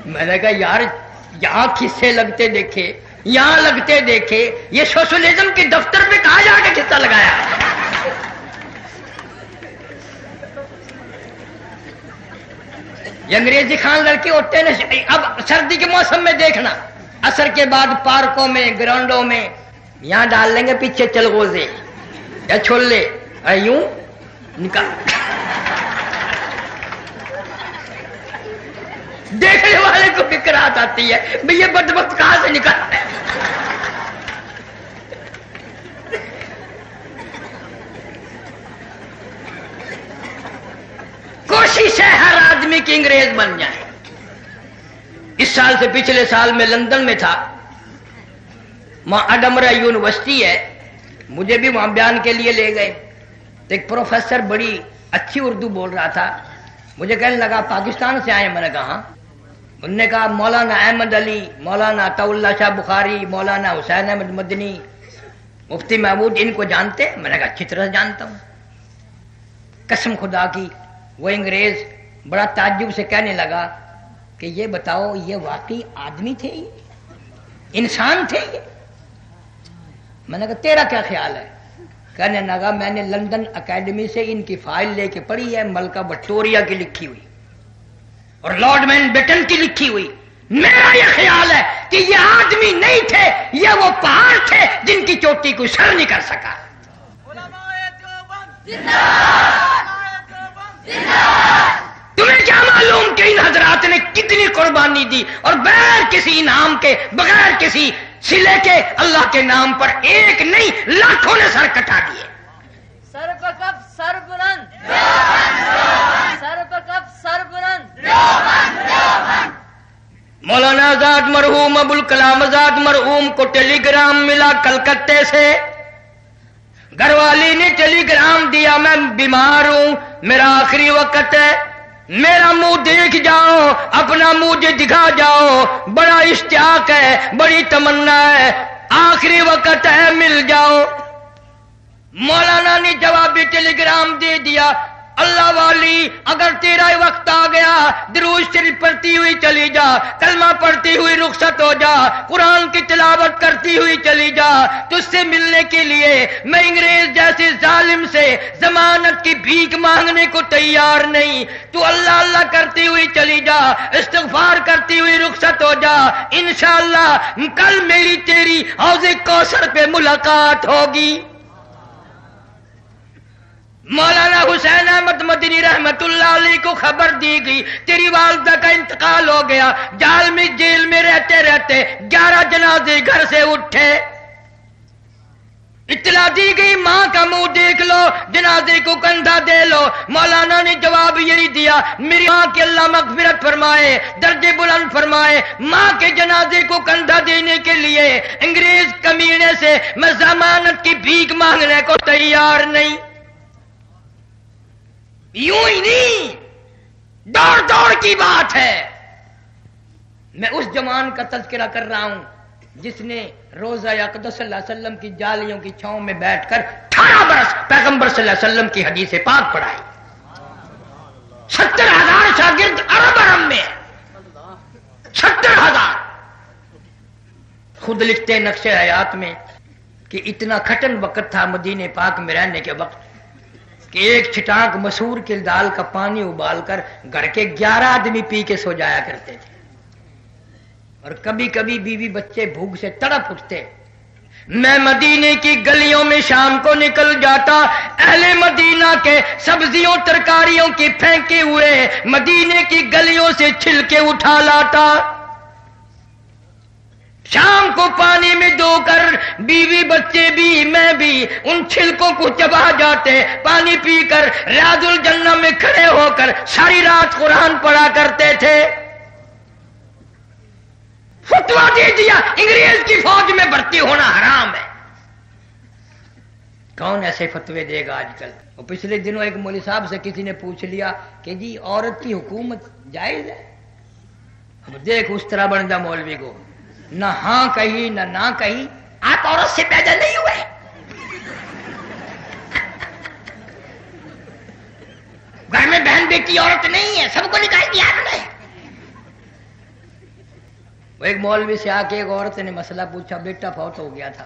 میں نے کہا یار یہاں کسے لگتے دیکھے، یہاں لگتے دیکھے، یہ سوشلزم کے دفتر پہ کہاں جا کے کسا لگایا. یہ انگریزی خان لڑکے ہوتے ہیں. اب سردی کے موسم میں دیکھنا، عصر کے بعد پارکوں میں گراؤنڈوں میں یہاں ڈال لیں گے پیچھے چلغوزے یا چھولے، یوں نکال. دیکھنے والے کو فکرات آتی ہے بھئی یہ بدبخت کہاں سے نکالتا ہے. کوشش ہے ہر آدمی کی انگریز بن جائے. اس سال سے پچھلے سال میں لندن میں تھا، وہاں اڈمرا یونیورسٹی ہے، مجھے بھی وہاں بیان کے لیے لے گئے. ایک پروفیسر بڑی اچھی اردو بول رہا تھا، مجھے کہنے لگا پاکستان سے آئے. میں نے کہا، انہوں نے کہا مولانا احمد علی، مولانا عطا اللہ شاہ بخاری، مولانا حسین احمد مدنی، مفتی محمود، ان کو جانتے؟ میں نے کہا اچھی طرح جانتا ہوں. قسم خدا کی وہ انگریز بڑا تعجب سے کہنے لگا کہ یہ بتاؤ یہ واقعی آدمی تھے، یہ انسان تھے یہ؟ میں نے کہا تیرا کیا خیال ہے؟ کہنے لگا میں نے لندن اکیڈمی سے ان کی فائل لے کے پڑھی ہے، ملکہ وکٹوریہ کی لکھی ہوئی اور لارڈ ماؤنٹ بیٹن کی لکھی ہوئی. میرا یہ خیال ہے کہ یہ آدمی نہیں تھے، یہ وہ پہاڑ تھے جن کی چوٹی کو سر نہیں کر سکا. تمہیں کیا معلوم کہ ان حضرات نے کتنی قربانی دی اور بغیر کسی انعام کے، بغیر کسی سلے کے اللہ کے نام پر ایک نہیں لاکھوں نے سر کٹا دیے. سر پر کب سر بلند، سر پر کب سر بلند. مولانا آزاد مرحوم ابوالکلام آزاد مرحوم کو ٹیلی گرام ملا کلکتے سے، گھر والی نے ٹیلی گرام دیا میں بیمار ہوں، میرا آخری وقت ہے، میرا منہ دیکھ جاؤ، اپنا منہ دکھا جاؤ، بڑا اشتیاق ہے، بڑی تمنا ہے، آخری وقت ہے، مل جاؤ. مولانا نے جوابی ٹیلی گرام دے دیا، اللہ والی اگر تیرا وقت آ گیا درود شریف پڑھتی ہوئی چلی جا، کلمہ پڑھتی ہوئی رخصت ہو جا، قرآن کی تلاوت کرتی ہوئی چلی جا، تجھ سے ملنے کے لیے میں انگریز جیسے ظالم سے ضمانت کی بھیک مانگنے کو تیار نہیں۔ تو اللہ اللہ کرتی ہوئی چلی جا، استغفار کرتی ہوئی رخصت ہو جا، انشاءاللہ کل میری تیری حوض کوثر پہ ملاقات ہوگی۔ مولانا حسین احمد مدنی رحمت اللہ علیہ کو خبر دی گئی تیری والدہ کا انتقال ہو گیا، جیل میں رہتے رہتے 11 جنازے گھر سے اٹھے، اطلاع دی گئی ماں کا منہ دیکھ لو، جنازے کو کندھا دے لو۔ مولانا نے جواب یہی دیا میری ماں کی اللہ مغفرت فرمائے، درجے بلند فرمائے، ماں کے جنازے کو کندھا دینے کے لیے انگریز کمینے سے میں ضمانت کی بھیک مانگنے کو تیار نہیں۔ یوں ہی نہیں، دوڑ دوڑ کی بات ہے۔ میں اس جوان کا تذکرہ کر رہا ہوں جس نے روزہ اقدس صلی اللہ علیہ وسلم کی جالیوں کی چھاؤں میں بیٹھ کر 18 برس پیغمبر صلی اللہ علیہ وسلم کی حدیث پاک پڑھائی۔ 70,000 شاگرد عرب میں 70,000۔ خود لکھتے نقش حیات میں کہ اتنا کھٹن وقت تھا مدینے پاک میں رہنے کے وقت کہ ایک چھٹانک مسور کی دال کا پانی ابال کر گھر کے 11 آدمی پی کے سو جایا کرتے تھے، اور کبھی کبھی بیوی بچے بھوک سے تڑپ اٹھتے۔ میں مدینے کی گلیوں میں شام کو نکل جاتا، اہل مدینہ کے سبزیوں ترکاریوں کی پھینکے ہوئے مدینے کی گلیوں سے چھلکے اٹھا لاتا، شام کو پانی میں دھو کر بیوی بچے بھی میں بھی ان چھلکوں کو چبا جاتے، پانی پی کر ریاض الجنہ میں کھڑے ہو کر ساری رات قرآن پڑھا کرتے تھے۔ فتویٰ دے دیا انگریز کی فوج میں بھرتی ہونا حرام ہے۔ کون ایسے فتوے دے گا آج کل؟ اور پچھلے دنوں ایک مولوی صاحب سے کسی نے پوچھ لیا کہ جی عورت کی حکومت جائز ہے؟ اب دیکھ اس طرح بندہ مولوی کو نہ ہاں کہی نہ کہی، آپ عورت سے پیدا نہیں ہوئے؟ گھر میں بہن بیٹی عورت نہیں ہے، سب کو نکال دیا آپ نے۔ وہ ایک مولوی سے آ کے ایک عورت نے مسئلہ پوچھا، بیٹا فوت ہو گیا تھا،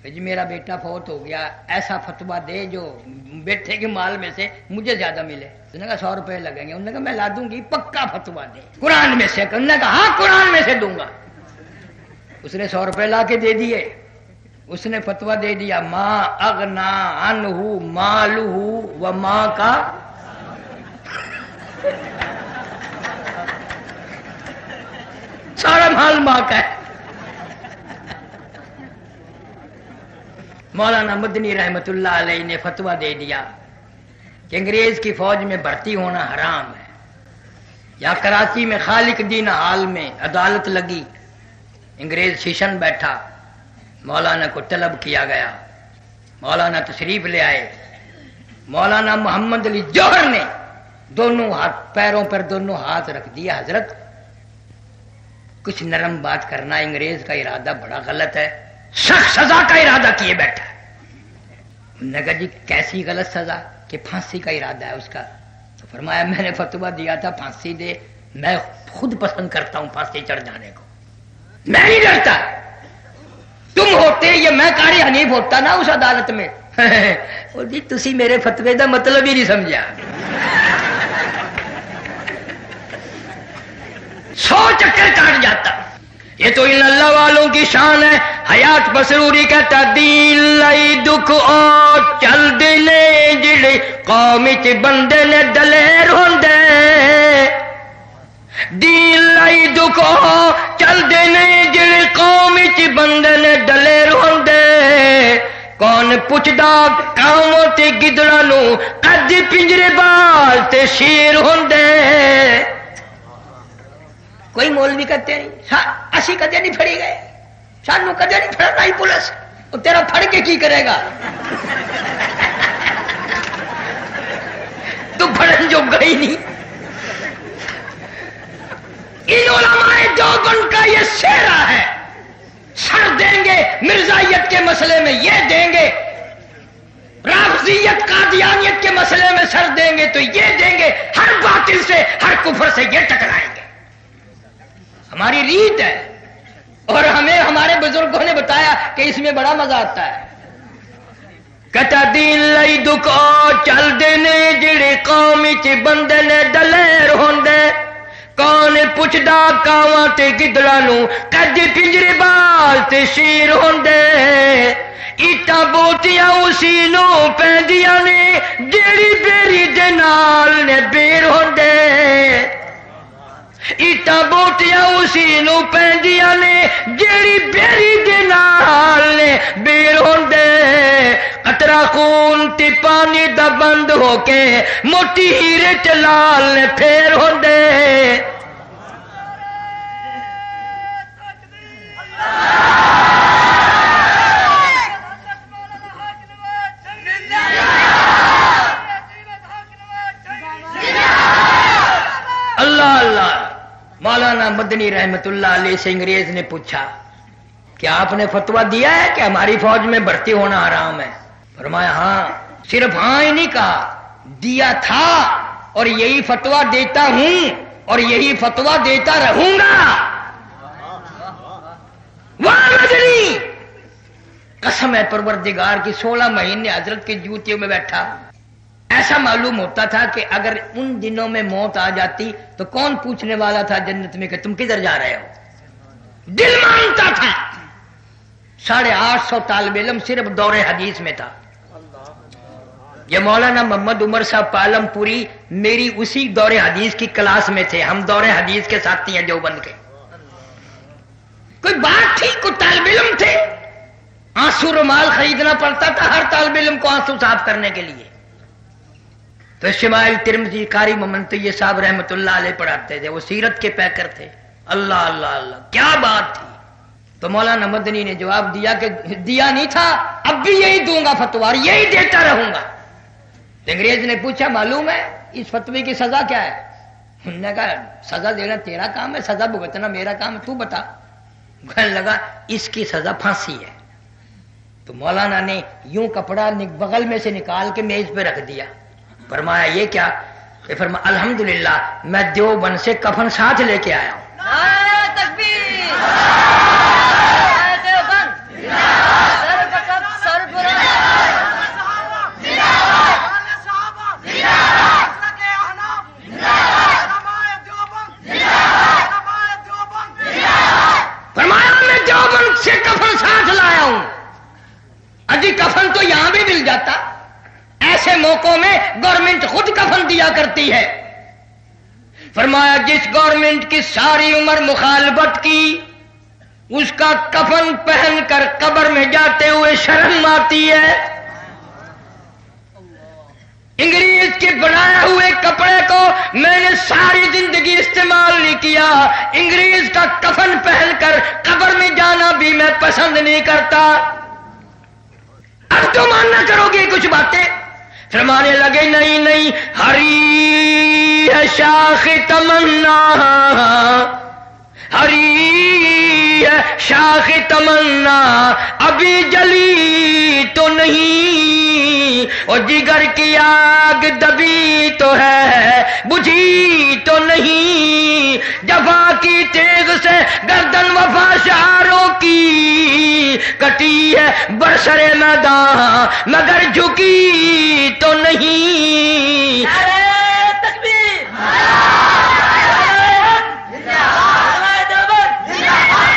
کہ جی میرا بیٹا فوت ہو گیا، ایسا فتویٰ دے جو بیٹے کے مال میں سے مجھے زیادہ ملے۔ انہوں نے کہا 100 روپے لگیں گے۔ انہوں نے کہا میں لا دوں گی، پکا فتویٰ دے قرآن میں سے۔ انہوں نے کہا ہاں قرآن میں سے دوں گا۔ اس نے 100 روپے لا کے دے دیے۔ اس نے فتویٰ دے دیا ما اغنا عنہ مالہ وما کا سارا مال ماں کا ہے۔ مولانا مدنی رحمت اللہ علیہ نے فتویٰ دے دیا کہ انگریز کی فوج میں بھرتی ہونا حرام ہے۔ یا کراچی میں خالق دین حال میں عدالت لگی، انگریز شیشن بیٹھا، مولانا کو طلب کیا گیا، مولانا تشریف لے آئے۔ مولانا محمد علی جوہر نے دونوں ہاتھ پیروں پر دونوں ہاتھ رکھ دیا، حضرت کچھ نرم بات کرنا، انگریز کا ارادہ بڑا غلط ہے، سخت سزا کا ارادہ کیے بیٹھا۔ انہوں نے کہا جی کیسی غلط سزا؟ کہ پھانسی کا ارادہ ہے اس کا۔ تو فرمایا میں نے فتویٰ دیا تھا پھانسی دے، میں خود پسند کرتا ہوں پھانسی چڑھ جانے کو، میں نہیں ڈرتا۔ تم ہوتے یا میں قاری حنیف ہوتا نا اس عدالت میں، اور جی تسی میرے فتوے دا مطلب ہی نہیں سمجھا۔ 100 چکر کاٹ جاتا۔ یہ تو ان اللہ والوں کی شان ہے۔ حیات بسروری کہتا دین لائی دکھ او چل دینے جڑے قوم چ بندے نے دلیر ہوندے، دین لائی دکھ او چل دینے جڑے قوم چ بندے نے دلیر ہوندے، کون پوچھدا کاؤں تے گدڑاں نو قد پنجرے بال تے شیر ہوندے۔ کوئی مولوی کہتے نہیں اسی کدے نہیں پھڑی گئے، سانو کدے نہیں پھڑنا ہی پولیس، وہ تیرا پھڑ کے کی کرے گا؟ تو پھڑن جو گئی نہیں۔ ان علماء دیوبند کا یہ سہرا ہے، سر دیں گے مرزائیت کے مسئلے میں، یہ دیں گے، رافضہ رافضیت قادیانیت کے مسئلے میں سر دیں گے تو یہ دیں گے، ہر باطل سے ہر کفر سے یہ ٹکرائیں گے. ہماری ریت ہے، اور ہمیں ہمارے بزرگوں نے بتایا کہ اس میں بڑا مزہ آتا ہے. کتا دین لئی دکھو چل دینے جڑے قوم چ بندے نے دلیر ہوندے، کون پوچھدا کاواں تے گدڑاں نوں کدی پنجرے بال تے شیر ہوندے. ایٹاں بوٹیاں اسی نوں پیندیاں نے جیڑی بیری دے نال نے بیر ہوندے. ایٹاں بوٹیاں اسی نوں پیندیاں نے جیڑی بیری دے نال نے بیر ہوندے. قطرہ خون تے پانی دا بند ہو کے موٹی ہیرے تے لال نے پھیر ہوندے. اللہ اللہ. مولانا مدنی رحمت اللہ علیہ سے انگریز نے پوچھا کیا آپ نے فتویٰ دیا ہے کہ ہماری فوج میں بھرتی ہونا حرام ہے؟ فرمایا ہاں. صرف ہاں ہی نہیں کہا، دیا تھا اور یہی فتویٰ دیتا ہوں اور یہی فتویٰ دیتا رہوں گا. واہ مدنی، قسم ہے پروردگار کی 16 مہینے حضرت کی جوتیوں میں بیٹھا. ایسا معلوم ہوتا تھا کہ اگر ان دنوں میں موت آ جاتی تو کون پوچھنے والا تھا جنت میں کہ تم کدھر جا رہے ہو. دل مانتا تھا. 850 طالب علم صرف دور حدیث میں تھا. یہ مولانا محمد عمر صاحب پالم پوری میری اسی دور حدیث کی کلاس میں تھے. ہم دور حدیث کے ساتھی ہیں دیوبند کے. کوئی بات تھی، کوئی طالب علم تھے، آنسو رومال خریدنا پڑتا تھا ہر طالب علم کو آنسو صاف کرنے کے لیے. تو شمائل ترمذی قاری محمد طیب صاحب رحمت اللہ علیہ پڑھاتے تھے. وہ سیرت کے پیکر تھے. اللہ اللہ اللہ، کیا بات تھی. تو مولانا مدنی نے جواب دیا کہ دیا نہیں تھا، اب بھی یہی دوں گا فتویٰ، یہی دیتا رہوں گا. انگریز نے پوچھا معلوم ہے اس فتوے کی سزا کیا ہے؟ انہوں نے کہا سزا دینا تیرا کام ہے، سزا بھگتنا میرا کام ہے، تو بتا. کہنے لگا اس کی سزا پھانسی ہے. تو مولانا نے یوں کپڑا بغل میں سے نکال کے میز پہ رکھ دیا. فرمایا یہ کیا؟ کہ فرمایا الحمدللہ میں دیوبند سے کفن ساتھ لے کے آیا ہوں. نعرہ تکبیر، نعرہ دیوبند، سر بکف سر بلند. فرمایا میں دیوبند سے کفن ساتھ لایا ہوں. اجی کفن تو یہاں بھی مل جاتا. ایسے موقعوں میں گورنمنٹ خود کفن دیا کرتی ہے. فرمایا جس گورنمنٹ کی ساری عمر مخالفت کی اس کا کفن پہن کر قبر میں جاتے ہوئے شرم آتی ہے. انگریز کے بنائے ہوئے کپڑے کو میں نے ساری زندگی استعمال نہیں کیا. انگریز کا کفن پہن کر قبر میں جانا بھی میں پسند نہیں کرتا. اب تو ماننا کرو گے کچھ باتیں. فرمانے لگے نہیں نہیں، ہری ہے شاخ تمنا، ہری ہے شاخ تمنا، ابھی جلی تو نہیں، اور جگر کی آگ دبی تو ہے بجھی تو نہیں. جفا کی تیغ سے گردن وفا شعروں کی کٹی ہے برسر میدان مگر جھکی تو نہیں. نعرہ تکبیر،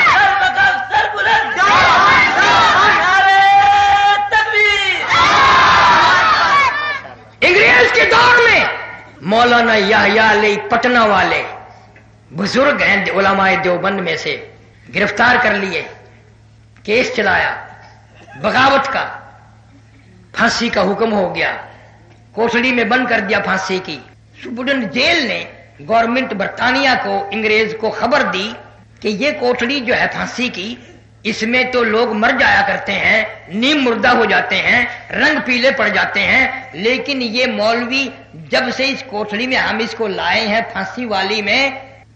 سر بکف سر بلند. نعرہ تکبیر. انگریز کے دور میں مولانا یحییٰ علی پٹنہ والے بزرگ ہیں علماء دیوبند میں سے، گرفتار کر لیے، کیس چلایا بغاوت کا. پھانسی کا حکم ہو گیا، کوٹڑی میں بند کر دیا پھانسی کی. سپرڈنٹ جیل نے گورنمنٹ برطانیہ کو انگریز کو خبر دی کہ یہ کوٹڑی جو ہے پھانسی کی، اس میں تو لوگ مر جایا کرتے ہیں، نیم مردہ ہو جاتے ہیں، رنگ پیلے پڑ جاتے ہیں، لیکن یہ مولوی جب سے اس کوٹڑی میں ہم اس کو لائے ہیں پھانسی والی میں،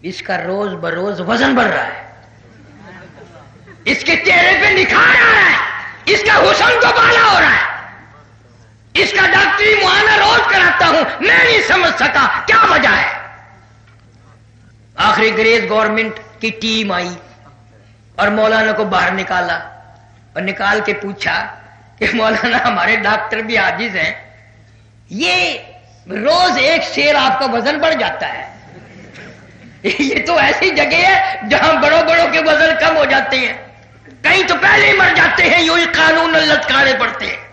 اس کا روز بروز وزن بڑھ رہا ہے، اس کے چہرے پہ نکھار آ رہا ہے، اس کا حسن تو بالا ہو رہا ہے. اس کا ڈاکٹری معائنہ روز کراتا ہوں، میں نہیں سمجھ سکا کیا وجہ ہے۔ آخری گریز گورنمنٹ کی ٹیم آئی اور مولانا کو باہر نکالا اور نکال کے پوچھا کہ مولانا ہمارے ڈاکٹر بھی عاجز ہیں، یہ روز ایک شیر آپ کا وزن بڑھ جاتا ہے، یہ تو ایسی جگہ ہے جہاں بڑوں بڑوں کے وزن کم ہو جاتے ہیں، کہیں تو پہلے ہی مر جاتے ہیں، یوں ہی قانون للکارے پڑتے ہیں،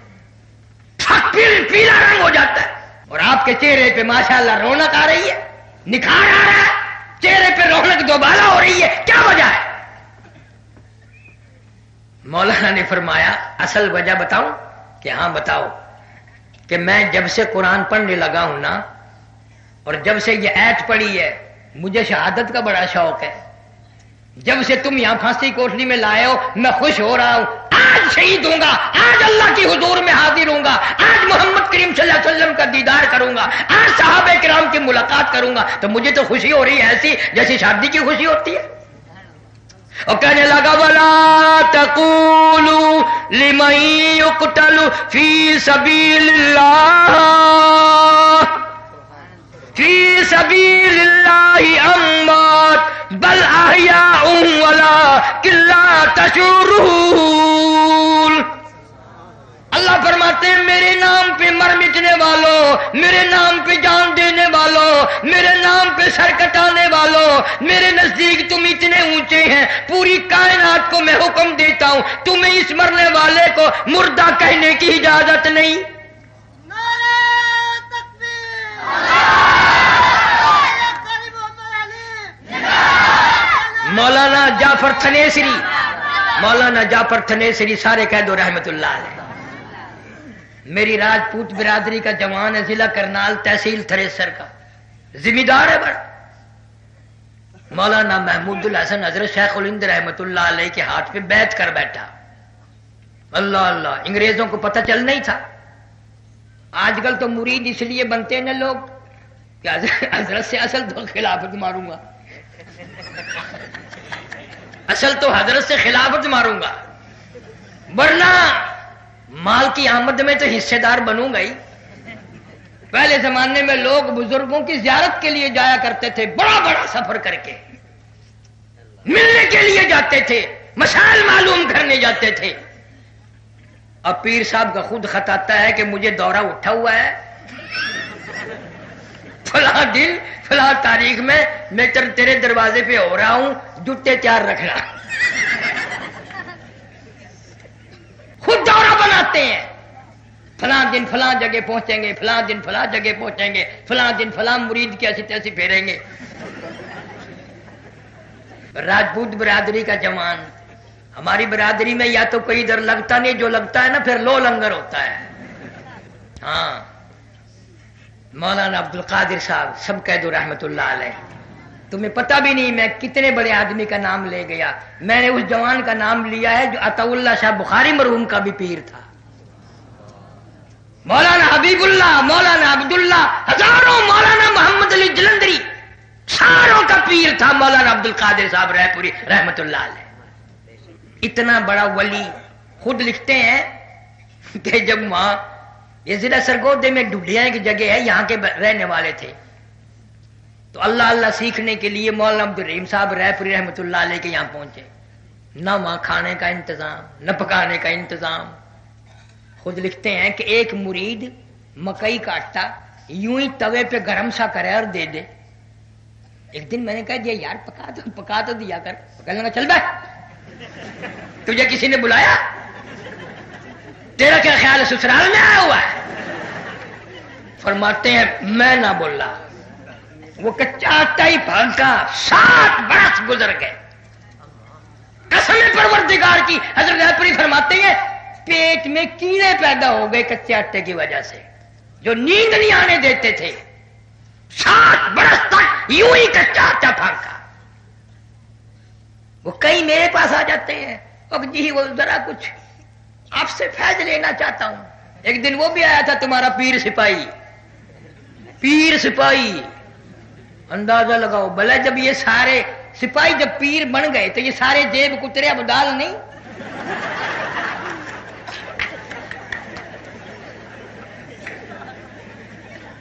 پیلا رنگ ہو جاتا ہے، اور آپ کے چہرے پہ ماشاءاللہ رونق آ رہی ہے، نکھار آ رہا ہے، چہرے پہ رونق دوبارہ ہو رہی ہے، کیا وجہ ہے؟ مولانا نے فرمایا اصل وجہ بتاؤں کہ ہاں بتاؤ، کہ میں جب سے قرآن پڑھنے لگا ہوں نا، اور جب سے یہ ایت پڑھی ہے، مجھے شہادت کا بڑا شوق ہے، جب سے تم یہاں پھانسی کوٹلی میں لائے ہو میں خوش ہو رہا ہوں، آج شہید ہوں گا، آج اللہ کی حضور میں حاضر ہوں گا، آج محمد کریم صلی اللہ علیہ وسلم کا دیدار کروں گا، آج صحابہ کرام کی ملاقات کروں گا، تو مجھے تو خوشی ہو رہی ہے ایسی جیسی شادی کی خوشی ہوتی ہے۔ اور کہنے لگا وَلَا تَقُولُوا لِمَن يُقْتَلُ فِي سَبِيلِ اللَّهِ فِي سَبِيلِ اللَّهِ أَمْوَاتٌ بَلْ أَحْيَاءٌ وَلَٰكِن لَّا تَشْعُرُونَ۔ اللہ فرماتے ہیں میرے نام پہ مر مٹنے والوں، میرے نام پہ جان دینے والوں، میرے نام پہ سر کٹانے والوں، میرے نزدیک تم اتنے اونچے ہیں، پوری کائنات کو میں حکم دیتا ہوں تمہیں اس مرنے والے کو مردہ کہنے کی اجازت نہیں۔ مولانا جعفر تھنیسری سارے کہہ دو رحمت اللہ علیہ، میری راجپوت برادری کا جوان ہے، ضلع کرنال تحصیل تھریسر کا ذمہ دار ہے بڑا۔ مولانا محمود الحسن حضرت شیخ الہند رحمت اللہ علیہ کے ہاتھ پہ بیعت کر بیٹھا، اللہ اللہ، انگریزوں کو پتہ چل نہیں تھا۔ آج کل تو مرید اس لیے بنتے ہیں نا لوگ کہ حضرت سے اصل تو خلافت ماروں گا، اصل تو حضرت سے خلافت ماروں گا، ورنہ مال کی آمد میں تو حصے دار بنوں گا ہی۔ پہلے زمانے میں لوگ بزرگوں کی زیارت کے لیے جایا کرتے تھے، بڑا بڑا سفر کر کے ملنے کے لیے جاتے تھے، مسائل معلوم کرنے جاتے تھے۔ اب پیر صاحب کا خود خط آتا ہے کہ مجھے دورہ اٹھا ہوا ہے، فلاں دن فلاں تاریخ میں تیرے دروازے پہ ہو رہا ہوں، جوتے تیار رکھنا۔ خود دورہ بناتے ہیں، فلاں دن فلاں جگہ پہنچیں گے، فلاں دن فلاں جگہ پہنچیں گے، فلاں دن فلاں مرید کی ایسی تیسی پھیریں گے۔ راجپوت برادری کا جوان، ہماری برادری میں یا تو کوئی ادھر لگتا نہیں، جو لگتا ہے نا پھر لو لنگر ہوتا ہے۔ ہاں مولانا عبد القادر صاحب سب کہہ دو رحمت اللہ علیہ، تمہیں پتہ بھی نہیں میں کتنے بڑے آدمی کا نام لے گیا، میں نے اس جوان کا نام لیا ہے جو عطا اللہ شاہ بخاری مرحوم کا بھی پیر تھا، مولانا حبیب اللہ، مولانا عبداللہ، ہزاروں، مولانا محمد علی جلندری، ساروں کا پیر تھا مولانا عبد القادر صاحب رائے پوری رحمت اللہ علیہ۔ اتنا بڑا ولی خود لکھتے ہیں کہ جب وہاں یہ ضلع سرگودے میں ڈڈیا کی جگہ ہے، یہاں کے رہنے والے تھے، تو اللہ اللہ سیکھنے کے لیے مولانا عبد الرحیم صاحب رائے پوری رحمت اللہ علیہ کے یہاں پہنچے، نہ وہاں کھانے کا انتظام نہ پکانے کا انتظام۔ خود لکھتے ہیں کہ ایک مرید مکئی کا آٹا یوں ہی توے پہ گرم سا کرے اور دے دے۔ ایک دن میں نے کہا دیا یار پکا تو دیا کر، کہنے لگا چل بیٹھ، تجھے کسی نے بلایا؟ تیرا کیا خیال ہے سسرال میں آیا ہوا ہے؟ فرماتے ہیں میں نہ بولا، وہ کچا آٹا ہی پھانکا، 7 برس گزر گئے، قسم پروردگار کی۔ حضرت پوری فرماتے ہیں پیٹ میں کیڑے پیدا ہو گئے کچے آٹے کی وجہ سے، جو نیند نہیں آنے دیتے تھے، 7 برس تک یوں ہی کچا آٹا پھانکا۔ وہ کئی میرے پاس آ جاتے ہیں، جی وہ ذرا کچھ آپ سے فیض لینا چاہتا ہوں۔ ایک دن وہ بھی آیا تھا تمہارا پیر سپاہی، اندازہ لگاؤ بھلا جب یہ سارے سپاہی جب پیر بن گئے تو یہ سارے جیب کترے اب ڈال نہیں؟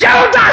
14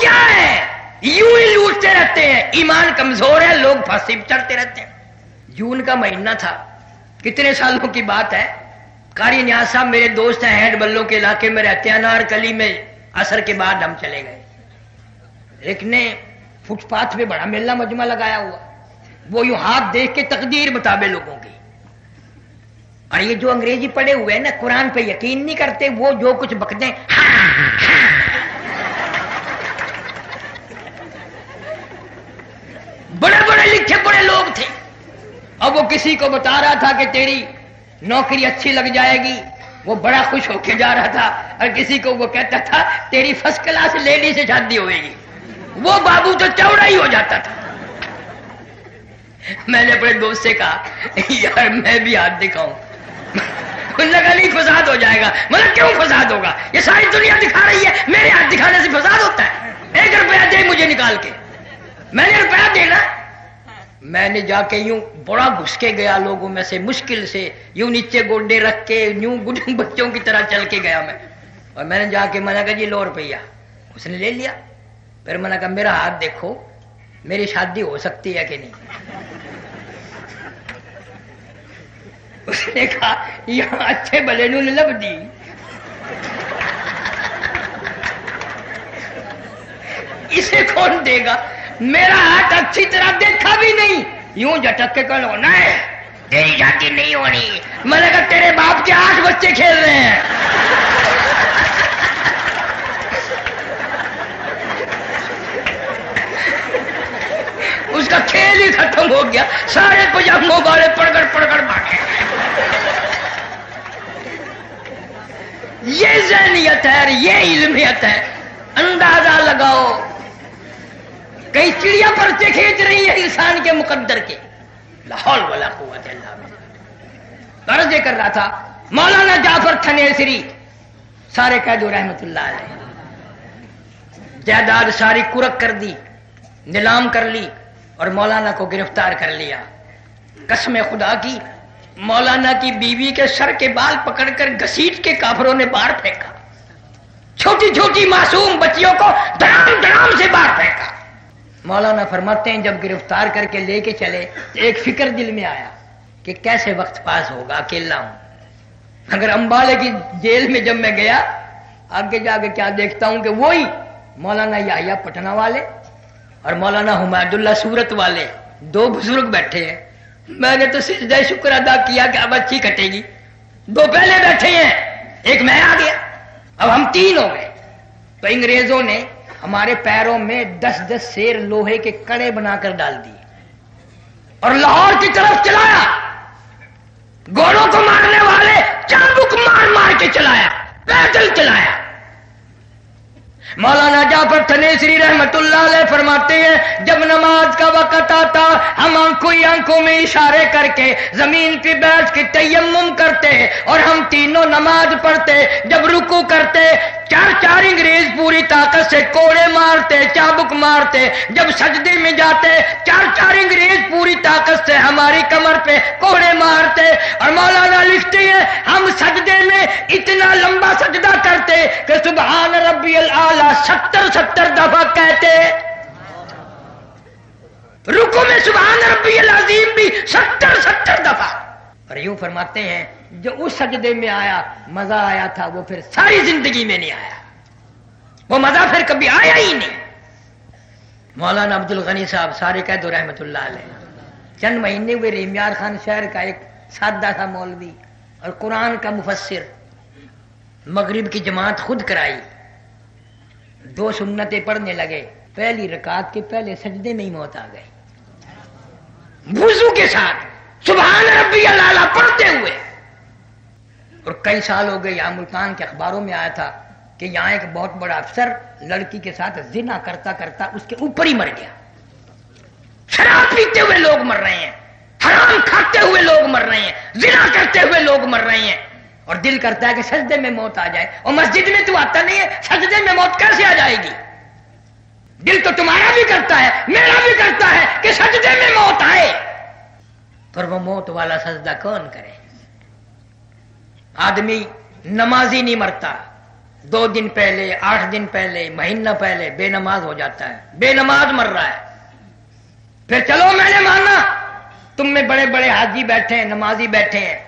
کیا ہے؟ یوں ہی لوٹتے رہتے ہیں، ایمان کمزور ہے، لوگ پھانسی پہ چڑھتے رہتے ہیں۔ جون کا مہینہ تھا، کتنے سالوں کی بات ہے، قاری نیاز صاحب میرے دوست ہیں، ہینڈ بلوں کے علاقے میں رہتے ہیں، انار کلی میں عصر کے بعد ہم چلے گئے۔ ایک نے فٹ پاتھ پہ بڑا میلہ مجمع لگایا ہوا، وہ یوں ہاتھ دیکھ کے تقدیر بتابے لوگوں کی۔ اور یہ جو انگریزی پڑھے ہوئے ہیں نا، قرآن پہ یقین نہیں کرتے، وہ جو کچھ بکتے ہیں بڑے بڑے لکھے پڑے لوگ تھے۔ اب وہ کسی کو بتا رہا تھا کہ تیری نوکری اچھی لگ جائے گی، وہ بڑا خوش ہو کے جا رہا تھا، اور کسی کو وہ کہتا تھا تیری فرسٹ کلاس لیڈی سے شادی ہوئے گی، وہ بابو تو چوڑا ہی ہو جاتا تھا۔ میں نے اپنے دوست سے کہا یار میں بھی ہاتھ دکھاؤں، انہوں نے کہا نہیں فساد ہو جائے گا۔ مطلب کیوں فساد ہوگا؟ یہ ساری دنیا دکھا رہی ہے، میرے ہاتھ دکھانے سے فساد ہوتا ہے؟ 1 روپیہ دے مجھے نکال کے، میں نے روپیہ دینا۔ میں نے جا کے یوں بڑا گھس کے گیا لوگوں میں سے، مشکل سے یوں نیچے گوڈے رکھ کے یوں بچوں کی طرح چل کے گیا میں، اور میں نے جا کے میں نے کہا جی 100 روپیہ، اس نے لے لیا۔ پھر میں نے کہا میرا ہاتھ دیکھو، میری شادی ہو سکتی ہے کہ نہیں؟ اس نے کہا یہاں اچھے بلے نو لب دی، اسے کون دے گا؟ میرا ہاتھ اچھی طرح دیکھا بھی نہیں، یوں جھٹک کے کہو نہیں تیری شادی نہیں ہونی۔ میں نے کہا تیرے باپ کے 8 بچے کھیل رہے ہیں۔ اس کا کھیل ہی ختم ہو گیا، سارے پجاموں والے پڑ کر بھاگے۔ یہ ذہنیت ہے، یہ علمیت ہے۔ اندازہ لگاؤ، کئی چڑیا پرچے کھینچ رہی ہے انسان کے مقدر کے۔ لا حول ولا قوت الا باللہ۔ عرض کر رہا تھا مولانا جعفر تھنیسری سارے قید رحمت اللہ علیہ، جائیداد ساری کرک کر دی، نیلام کر لی، اور مولانا کو گرفتار کر لیا۔ قسم خدا کی مولانا کی بیوی کے سر کے بال پکڑ کر گھسیٹ کے کافروں نے باہر پھینکا، چھوٹی چھوٹی معصوم بچیوں کو دھڑام سے باہر پھینکا۔ مولانا فرماتے ہیں جب گرفتار کر کے لے کے چلے ایک فکر دل میں آیا کہ کیسے وقت پاس ہوگا، اکیلا ہوں۔ اگر امبالے کی جیل میں جب میں گیا، آگے جا کے کیا دیکھتا ہوں کہ وہی مولانا یحییٰ پٹنہ والے اور مولانا حمید اللہ سورت والے 2 بزرگ بیٹھے ہیں۔ میں نے تو سجدہ شکر ادا کیا کہ اب اچھی کٹے گی، 2 پہلے بیٹھے ہیں، ایک میں آ گیا، اب ہم 3 ہو گئے۔ تو انگریزوں نے ہمارے پیروں میں 10 سیر لوہے کے کڑے بنا کر ڈال دیے اور لاہور کی طرف چلایا۔ گھوڑوں کو مارنے والے چابک مار مار کے چلایا، پیدل چلایا۔ مولانا جعفر تھنیسری رحمت اللہ علیہ فرماتے ہیں جب نماز کا وقت آتا ہم آنکھوں میں اشارے کر کے زمین پہ بیٹھ کے تیمم کرتے اور ہم تینوں نماز پڑھتے۔ جب رکوع کرتے 4 انگریز پوری طاقت سے کوڑے مارتے، چابک مارتے۔ جب سجدے میں جاتے 4 انگریز پوری طاقت سے ہماری کمر پہ کوڑے مارتے۔ اور مولانا لکھتے ہیں ہم سجدے میں اتنا لمبا سجدہ کرتے کہ سبحان ربی الاعلی 70 دفعہ کہتے، رکوع میں سبحان ربی العظیم بھی 70 دفعہ۔ اور یوں فرماتے ہیں جو اس سجدے میں آیا مزہ آیا تھا وہ پھر ساری زندگی میں نہیں آیا، وہ مزہ پھر کبھی آیا ہی نہیں۔ مولانا عبد الغنی صاحب سارے قید رحمت اللہ علیہ چند مہینے ہوئے ریمیار خان شہر کا ایک سادہ تھا مولوی اور قرآن کا مفسر، مغرب کی جماعت خود کرائی، 2 سنتیں پڑھنے لگے، پہلی رکعت کے پہلے سجدے میں ہی موت آ گئی، وضو کے ساتھ سبحان ربی الاعلی پڑھتے ہوئے۔ اور کئی سال ہو گئے، یہاں ملتان کے اخباروں میں آیا تھا کہ یہاں ایک بہت بڑا افسر لڑکی کے ساتھ زنا کرتا کرتا اس کے اوپر ہی مر گیا۔ شراب پیتے ہوئے لوگ مر رہے ہیں، حرام کھاتے ہوئے لوگ مر رہے ہیں، زنا کرتے ہوئے لوگ مر رہے ہیں، اور دل کرتا ہے کہ سجدے میں موت آ جائے۔ اور مسجد میں تو آتا نہیں ہے، سجدے میں موت کیسے آ جائے گی؟ دل تو تمہارا بھی کرتا ہے، میرا بھی کرتا ہے کہ سجدے میں موت آئے، پر وہ موت والا سجدہ کون کرے؟ آدمی نمازی نہیں مرتا، 2 دن پہلے، 8 دن پہلے، مہینہ پہلے بے نماز ہو جاتا ہے، بے نماز مر رہا ہے. پھر چلو میں نے مانا تم میں بڑے بڑے حاجی بیٹھے ہیں، نمازی بیٹھے ہیں،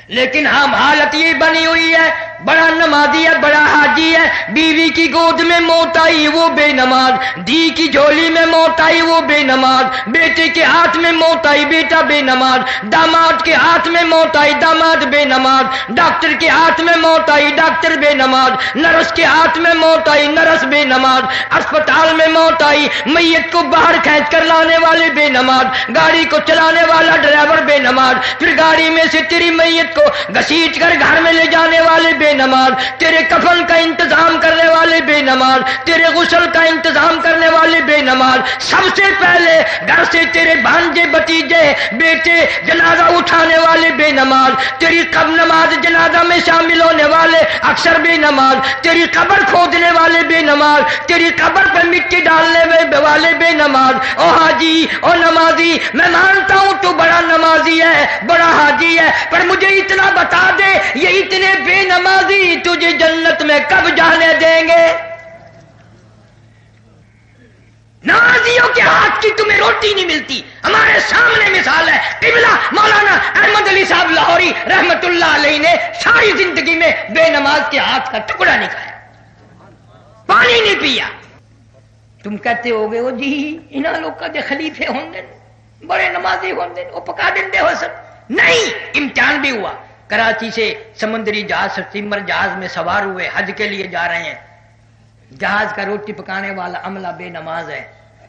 لیکن ہم حالت یہ بنی ہوئی ہے، بڑا نمازی ہے، بڑا حاجی ہے، بیوی کی گود میں موت آئی وہ بے نماز، دی کی جھولی میں موت آئی وہ بے نماز، بیٹے کے ہاتھ میں موت آئی بیٹا بے نماز، داماد کے ہاتھ میں موت آئی داماد بے نماز، ڈاکٹر کے ہاتھ میں موت آئی ڈاکٹر بے نماز، نرس کے ہاتھ میں موت آئی نرس بے نماز، اسپتال میں موت آئی، میت کو باہر کھینچ کر لانے والے بے نماز، گاڑی کو چلانے والا ڈرائیور بے نماز، پھر گاڑی میں سے تیری میت کو گھسیٹ کر گھر میں لے جانے والے بے نماز، تیرے کفن کا انتظام کرنے والے بے نماز، تیرے غسل کا انتظام کرنے والے بے نماز، سب سے پہلے گھر سے تیرے بھانجے بتیجے بیٹے جنازہ اٹھانے والے بے نماز، تیری قبر نماز جنازہ میں شامل ہونے والے اکثر بے نماز، تیری قبر کھودنے والے بے نماز، تیری قبر پر مٹی ڈالنے والے بے نماز. او حاجی او نمازی، میں مانتا ہوں تو بڑا نمازی ہے، بڑا حاجی ہے، پر مجھے اتنا بتا دے یہ اتنے بے نمازی تجھے جنت میں کب جانے دیں گے؟ نمازیوں کے ہاتھ کی تمہیں روٹی نہیں ملتی. ہمارے سامنے مثال ہے، قبلہ مولانا احمد علی صاحب لاہوری رحمت اللہ علیہ نے ساری زندگی میں بے نماز کے ہاتھ کا ٹکڑا نہیں کھایا، پانی نہیں پیا. تم کہتے ہو گے وہ جی انہاں لوگ کا دے خلیفے ہوندے بڑے نمازی ہوندے وہ پکا دیں ہو سب. نہیں، امتحان بھی ہوا. کراچی سے سمندری جہاز سٹیمر جہاز میں سوار ہوئے، حج کے لیے جا رہے ہیں. جہاز کا روٹی پکانے والا عملہ بے نماز ہے.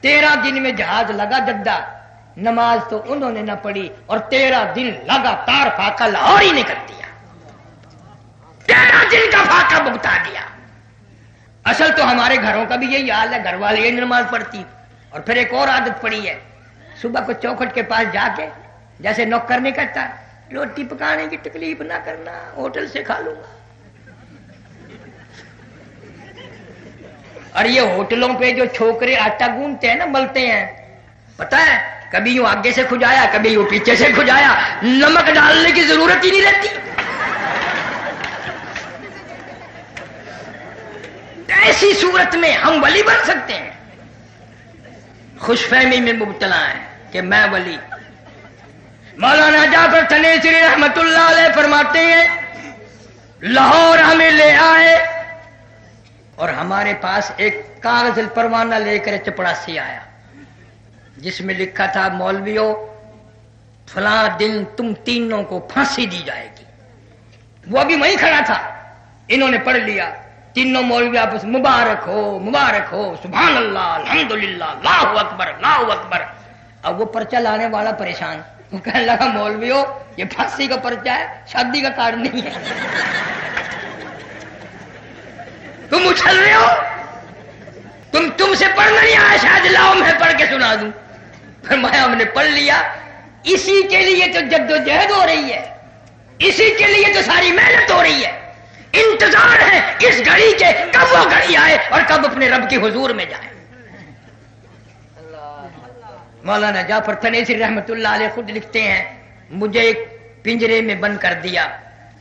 13 دن میں جہاز لگا جدہ، نماز تو انہوں نے نہ پڑھی اور 13 دن لگاتار فاقہ لاہور ہی نہیں کر دیا. 13 دن کا فاقہ بگتا دیا. اصل تو ہمارے گھروں کا بھی یہی حال ہے، گھر والے یہ نماز پڑھتی. اور پھر ایک اور عادت پڑی ہے، صبح کو چوکھٹ کے پاس جا کے جیسے نوکر نہیں کہتا روٹی پکانے کی تکلیف نہ کرنا، ہوٹل سے کھا لوں گا. اور یہ ہوٹلوں پہ جو چھوکرے آٹا گوندتے ہیں نا، ملتے ہیں، پتہ ہے کبھی یوں آگے سے کھجایا کبھی یوں پیچھے سے کھجایا، نمک ڈالنے کی ضرورت ہی نہیں رہتی. ایسی صورت میں ہم ولی بن سکتے ہیں. خوش فہمی میں مبتلا ہیں کہ میں ولی. مولانا جعفر تنیسری رحمت اللہ علیہ فرماتے ہیں لاہور ہمیں لے آئے اور ہمارے پاس ایک کاغذ پروانہ لے کر چپڑاسی آیا جس میں لکھا تھا مولویوں فلاں دن تم تینوں کو پھانسی دی جائے گی. وہ ابھی وہیں کھڑا تھا، انہوں نے پڑھ لیا. تینوں مولوی آپس مبارک ہو سبحان اللہ الحمدللہ اللہ اکبر اللہ اکبر. اب وہ پرچہ لانے والا پریشان، وہ کہنے لگا مولویوں یہ پھانسی کا پرچہ ہے، شادی کا کارڈ نہیں ہے. تم اچھل رہے ہو، تم سے پڑھنا نہیں آیا، شاید لاؤ میں پڑھ کے سنا دوں. فرمایا ہم نے پڑھ لیا. اسی کے لیے تو جدوجہد ہو رہی ہے، اسی کے لیے تو ساری محنت ہو رہی ہے. انتظار ہے اس گھڑی کے کب وہ گھڑی آئے اور کب اپنے رب کے حضور میں جائے. مولانا جعفر تنیسری رحمت اللہ علیہ خود لکھتے ہیں مجھے ایک پنجرے میں بند کر دیا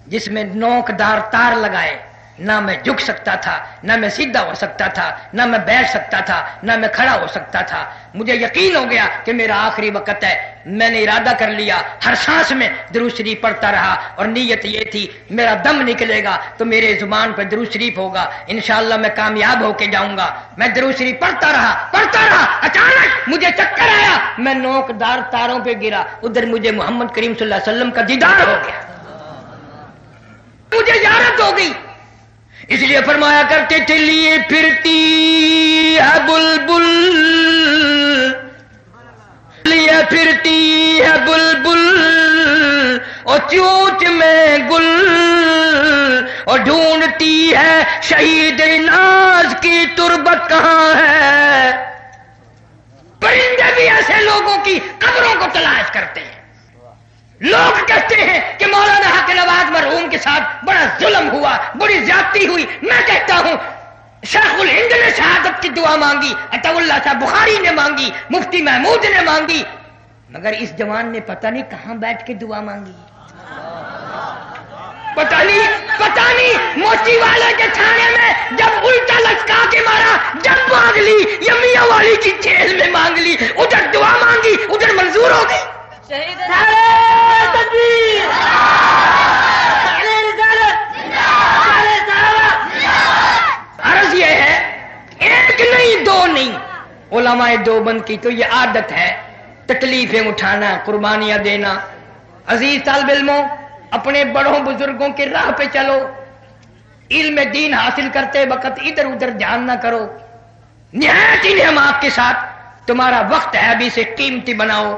جس میں نوک دار تار لگائے، نہ میں جھک سکتا تھا، نہ میں سیدھا ہو سکتا تھا، نہ میں بیٹھ سکتا تھا، نہ میں کھڑا ہو سکتا تھا. مجھے یقین ہو گیا کہ میرا آخری وقت ہے. میں نے ارادہ کر لیا، ہر سانس میں درود شریف پڑھتا رہا اور نیت یہ تھی میرا دم نکلے گا تو میرے زبان پہ درود شریف ہوگا، انشاءاللہ میں کامیاب ہو کے جاؤں گا. میں درود شریف پڑھتا رہا. اچانک مجھے چکر آیا، میں نوک دار تاروں پہ گرا. ادھر مجھے محمد کریم صلی اللہ علیہ وسلم کا دیدار ہو گیا، مجھے زیارت ہو گئی. اس لیے فرمایا کرتے تھے لیے پھرتی ہے بلبل، لیے پھرتی ہے بلبل اور چوچ میں گل اور ڈھونڈتی ہے شہید ناز کی تربت کہاں ہے. پرندے بھی ایسے لوگوں کی قبروں کو تلاش کرتے ہیں. لوگ کہتے ہیں کہ مولانا حق نواز مرحوم کے ساتھ بڑا ظلم ہوا، بڑی زیادتی ہوئی. میں کہتا ہوں شیخ الہند نے شہادت کی دعا مانگی، عطا اللہ صاحب بخاری نے مانگی، مفتی محمود نے مانگی، مگر اس جوان نے پتہ نہیں کہاں بیٹھ کے دعا مانگی. پتہ نہیں موچی والے کے تھانے میں جب الٹا لٹکا کے مارا، جب مانگ لی یا میاں والی کی جیل میں مانگ لی، ادھر دعا مانگی ادھر منظور ہو گئی. شہید عرض یہ ہے ایک نہیں دو نہیں، علماء دیوبند کی تو یہ عادت ہے تکلیفیں اٹھانا، قربانیاں دینا. عزیز طالب علموں، اپنے بڑوں بزرگوں کے راہ پہ چلو، علم دین حاصل کرتے وقت ادھر ادھر دھیان نہ کرو. نہایت انعامات کے ساتھ تمہارا وقت ہے ابھی سے قیمتی بناؤ.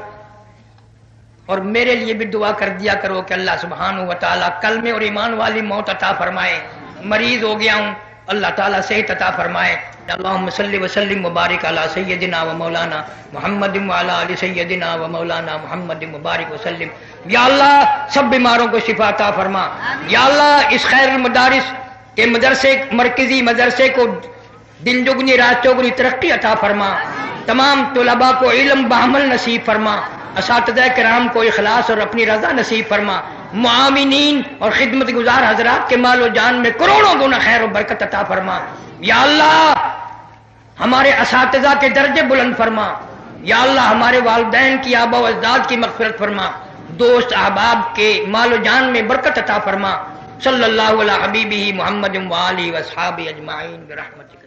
اور میرے لیے بھی دعا کر دیا کرو کہ اللہ سبحانہ و تعالیٰ کلمے اور ایمان والی موت عطا فرمائے. مریض ہو گیا ہوں، اللہ تعالیٰ صحت عطا فرمائے. اللہم صلی وسلم مبارک علی سیدنا و مولانا محمد وعلی آل سیدنا و مولانا محمد مبارک وسلم. یا اللہ سب بیماروں کو شفا عطا فرما. یا اللہ اس خیر المدارس کے مدرسے، مرکزی مدرسے کو دن دگنی رات چوگنی ترقی عطا فرما. تمام طلباء کو علم بعمل نصیب فرما. اساتذہ کرام کو اخلاص اور اپنی رضا نصیب فرما. معاونین اور خدمت گزار حضرات کے مال و جان میں کروڑوں گنا خیر و برکت عطا فرما. یا اللہ ہمارے اساتذہ کے درجے بلند فرما. یا اللہ ہمارے والدین کی آبا و اجداد کی مغفرت فرما. دوست احباب کے مال و جان میں برکت عطا فرما. صلی اللہ علی حبیبہ محمد و آلہ و اصحابہ اجمعین برحمتک.